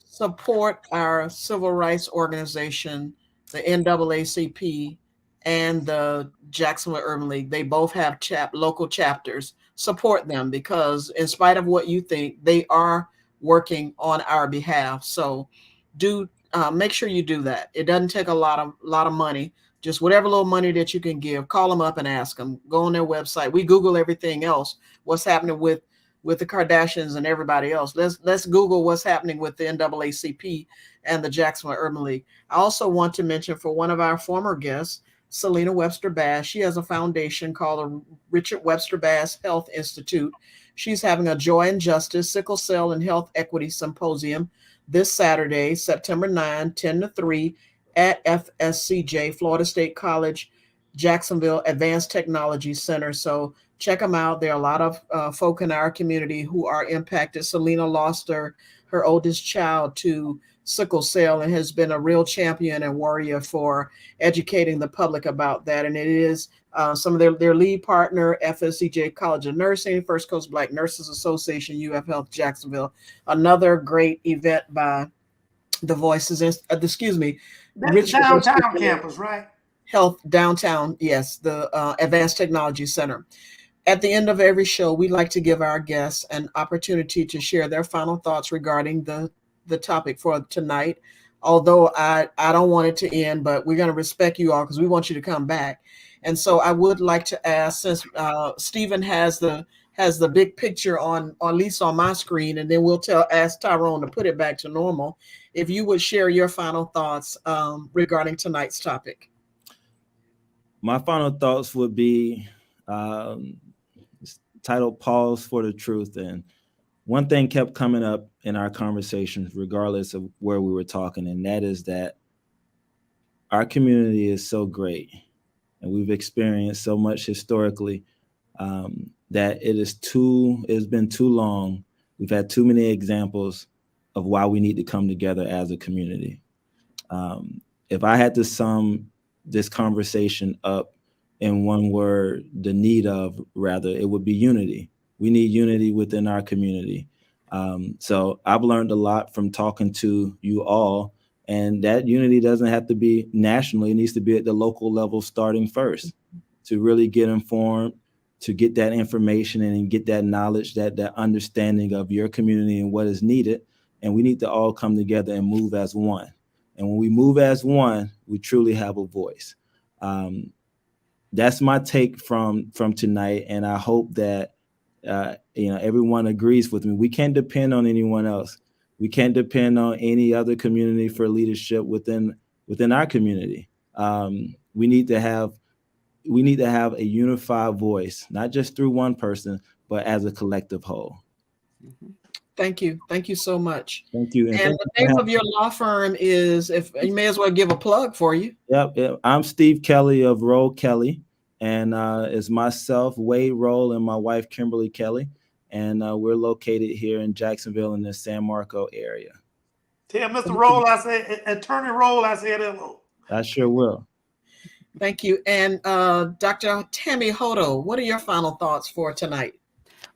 S1: support our civil rights organization, the NAACP and the Jacksonville Urban League. They both have local chapters. Support them, because in spite of what you think, they are working on our behalf. So do make sure you do that. It doesn't take a lot of money. Just whatever little money that you can give, call them up and ask them. Go on their website. We Google everything else. What's happening with the Kardashians and everybody else. Let's Google what's happening with the NAACP and the Jacksonville Urban League. I also want to mention for one of our former guests, Selena Webster Bass. She has a foundation called the Richard Webster Bass Health Institute. She's having a Joy and Justice, Sickle Cell and Health Equity Symposium this Saturday, September 9, 10 to 3 at FSCJ, Florida State College, Jacksonville Advanced Technology Center. So check them out. There are a lot of folk in our community who are impacted. Selena lost her oldest child to sickle cell and has been a real champion and warrior for educating the public about that. And it is some of their lead partner, FSCJ College of Nursing, First Coast Black Nurses Association, UF Health Jacksonville. Another great event by the Voices, excuse me.
S4: That's the downtown campus, right?
S1: Health downtown, yes, the Advanced Technology Center. At the end of every show, we like to give our guests an opportunity to share their final thoughts regarding the topic for tonight. Although I don't want it to end, but we're going to respect you all because we want you to come back. And so I would like to ask, since Stephen has the big picture on at least on my screen, and then we'll ask Tyrone to put it back to normal, if you would share your final thoughts regarding tonight's topic.
S3: My final thoughts would be titled Pause for the Truth. And one thing kept coming up in our conversations, regardless of where we were talking, and that is that our community is so great and we've experienced so much historically that it's been too long. We've had too many examples of why we need to come together as a community. If I had to sum this conversation up in one word, it would be unity. We need unity within our community. So I've learned a lot from talking to you all, and that unity doesn't have to be nationally. It needs to be at the local level starting first to really get informed, to get that information and get that knowledge, that understanding of your community and what is needed. And we need to all come together and move as one. And when we move as one, we truly have a voice. That's my take from tonight, and I hope that everyone agrees with me. We can't depend on anyone else. We can't depend on any other community for leadership within our community. We need to have a unified voice, not just through one person, but as a collective whole.
S1: Thank you. Thank you so much.
S3: Thank you.
S1: And the name of your law firm is, if you may as well give a plug for you.
S3: Yep. I'm Steve Kelly of Roll Kelly, and it's myself, Wade Roll, and my wife, Kimberly Kelly. And we're located here in Jacksonville in the San Marco area.
S4: Tell Mr. Roll, Attorney Roll, I said hello.
S3: I sure will.
S1: Thank you. And Dr. Tammy Hodo, what are your final thoughts for tonight?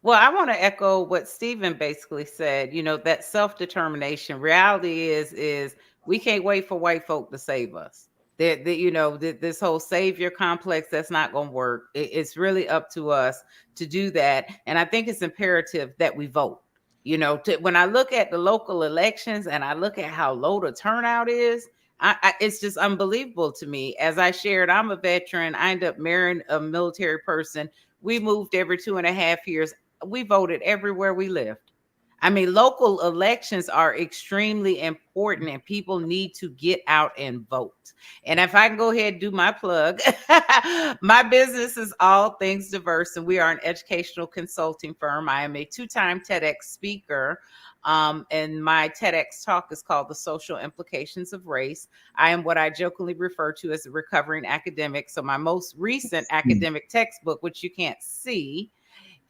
S2: Well, I want to echo what Stephen basically said. That self-determination. Reality is we can't wait for white folk to save us. This whole savior complex, that's not going to work. It's really up to us to do that. And I think it's imperative that we vote. When I look at the local elections and I look at how low the turnout is, it's just unbelievable to me. As I shared, I'm a veteran. I ended up marrying a military person. We moved every 2.5 years. We voted everywhere we lived. I mean, local elections are extremely important, and people need to get out and vote. And if I can go ahead and do my plug, my business is All Things Diverse, and we are an educational consulting firm. I am a 2-time TEDx speaker. And my TEDx talk is called The Social Implications of Race. I am what I jokingly refer to as a recovering academic. So my most recent academic textbook, which you can't see,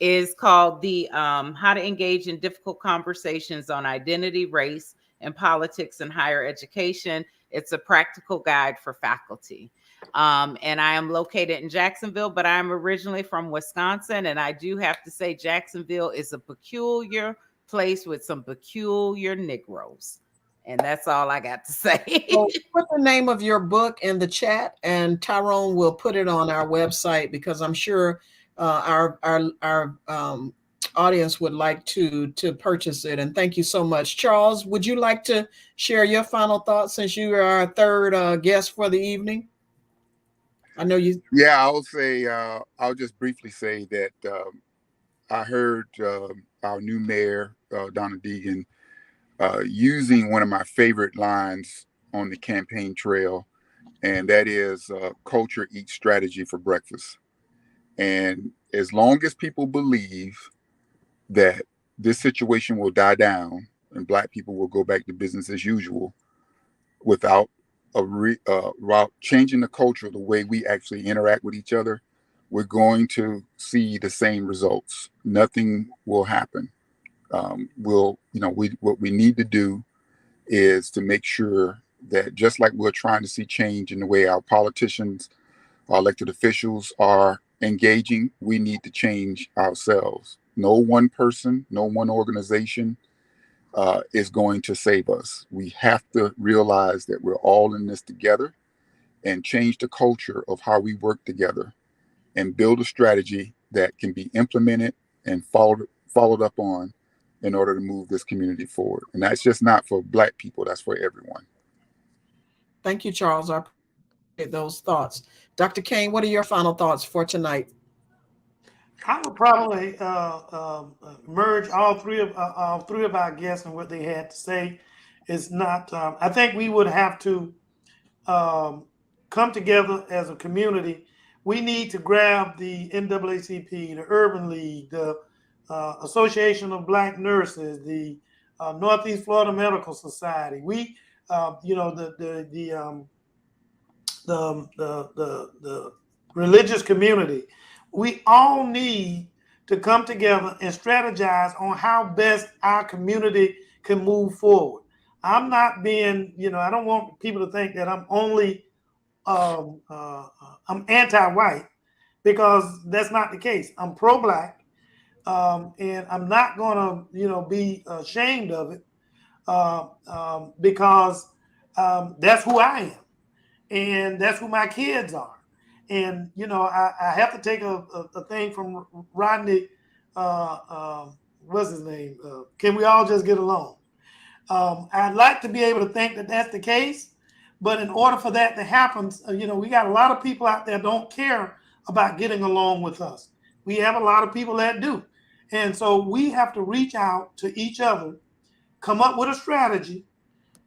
S2: is called the How to Engage in Difficult Conversations on Identity, Race, and Politics in Higher Education. It's a practical guide for faculty. And I am located in Jacksonville, but I'm originally from Wisconsin. And I do have to say, Jacksonville is a peculiar place with some peculiar Negroes. And that's all I got to say.
S1: So put the name of your book in the chat, and Tyrone will put it on our website, because I'm sure our audience would like to purchase it. And thank you so much. Charles, would you like to share your final thoughts, since you are our third guest for the evening? I know you.
S7: Yeah, I'll just briefly say that I heard our new mayor, Donna Deegan, using one of my favorite lines on the campaign trail, and that is culture eats strategy for breakfast. And as long as people believe that this situation will die down and Black people will go back to business as usual without changing the culture of the way we actually interact with each other, we're going to see the same results. Nothing will happen. What we need to do is to make sure that, just like we're trying to see change in the way our politicians, our elected officials are engaging, we need to change ourselves. No one person, no one organization is going to save us. We have to realize that we're all in this together and change the culture of how we work together and build a strategy that can be implemented and followed up on in order to move this community forward. And that's just not for Black people, that's for everyone.
S1: Thank you, Charles. I appreciate those thoughts. Dr. Kane, what are your final thoughts for tonight?
S4: I would probably merge all three of our guests and what they had to say. Is not. I think we would have to come together as a community. We need to grab the NAACP, the Urban League, the Association of Black Nurses, the Northeast Florida Medical Society. We, the religious community. We all need to come together and strategize on how best our community can move forward. I'm not being, I don't want people to think that I'm only, I'm anti-white, because that's not the case. I'm pro-Black. and I'm not going to, be ashamed of it because that's who I am, and that's who my kids are. And I have to take a thing from Rodney. What's his name? Can we all just get along? I'd like to be able to think that that's the case, but in order for that to happen, we got a lot of people out there don't care about getting along with us. We have a lot of people that do. And so we have to reach out to each other, come up with a strategy.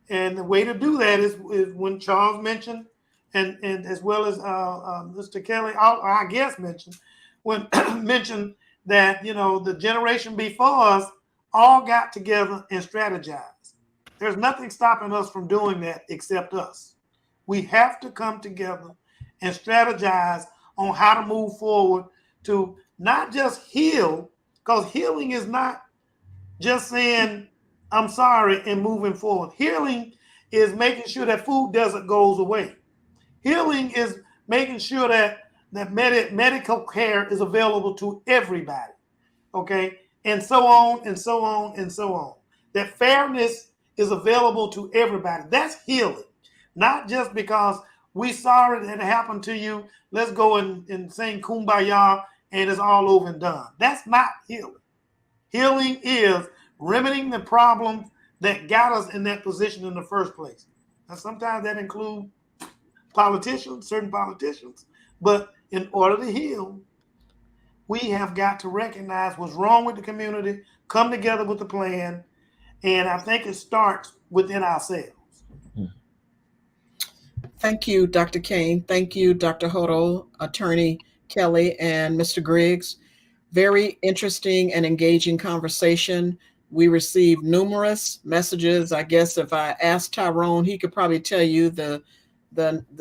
S4: And the way to do that is when Charles mentioned, and as well as Mr. Kelly, our guest mentioned, when mentioned that, the generation before us all got together and strategized. There's nothing stopping us from doing that except us. We have to come together and strategize on how to move forward to not just heal, because healing is not just saying, I'm sorry and moving forward. Healing is making sure that food desert goes away. Healing is making sure that medical care is available to everybody. Okay. And so on and so on and so on. That fairness is available to everybody. That's healing. Not just because we sorry that it happened to you, let's go and sing Kumbaya and it's all over and done. That's not healing. Healing is remedying the problem that got us in that position in the first place. Now, sometimes that includes politicians, certain politicians, but in order to heal, we have got to recognize what's wrong with the community, come together with a plan, and I think it starts within ourselves.
S1: Thank you, Dr. Kane. Thank you, Dr. Hodo, Attorney Kelly, and Mr. Griggs. Very interesting and engaging conversation. We received numerous messages. I guess if I asked Tyrone, he could probably tell you the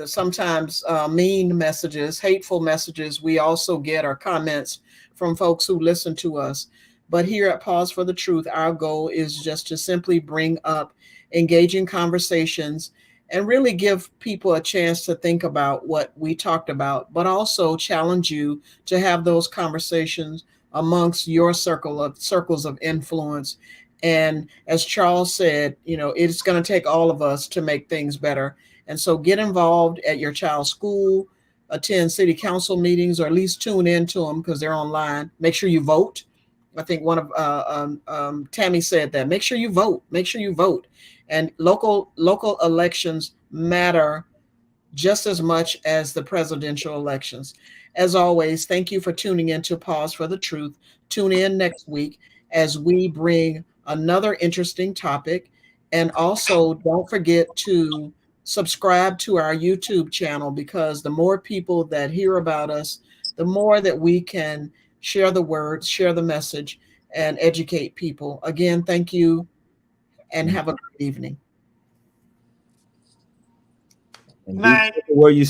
S1: sometimes mean messages, hateful messages we also get, or comments from folks who listen to us. But here at Pause for the Truth, our goal is just to simply bring up engaging conversations and really give people a chance to think about what we talked about, but also challenge you to have those conversations amongst your circles of influence. And as Charles said, it's going to take all of us to make things better. And so get involved at your child's school, attend city council meetings, or at least tune into them because they're online. Make sure you vote. I think one of Tammy said that. Make sure you vote. Make sure you vote. And local elections matter just as much as the presidential elections. As always, thank you for tuning in to Pause for the Truth. Tune in next week as we bring another interesting topic. And also, don't forget to subscribe to our YouTube channel, because the more people that hear about us, the more that we can share the word, share the message, and educate people. Again, thank you, and have a great evening.
S3: And be careful where you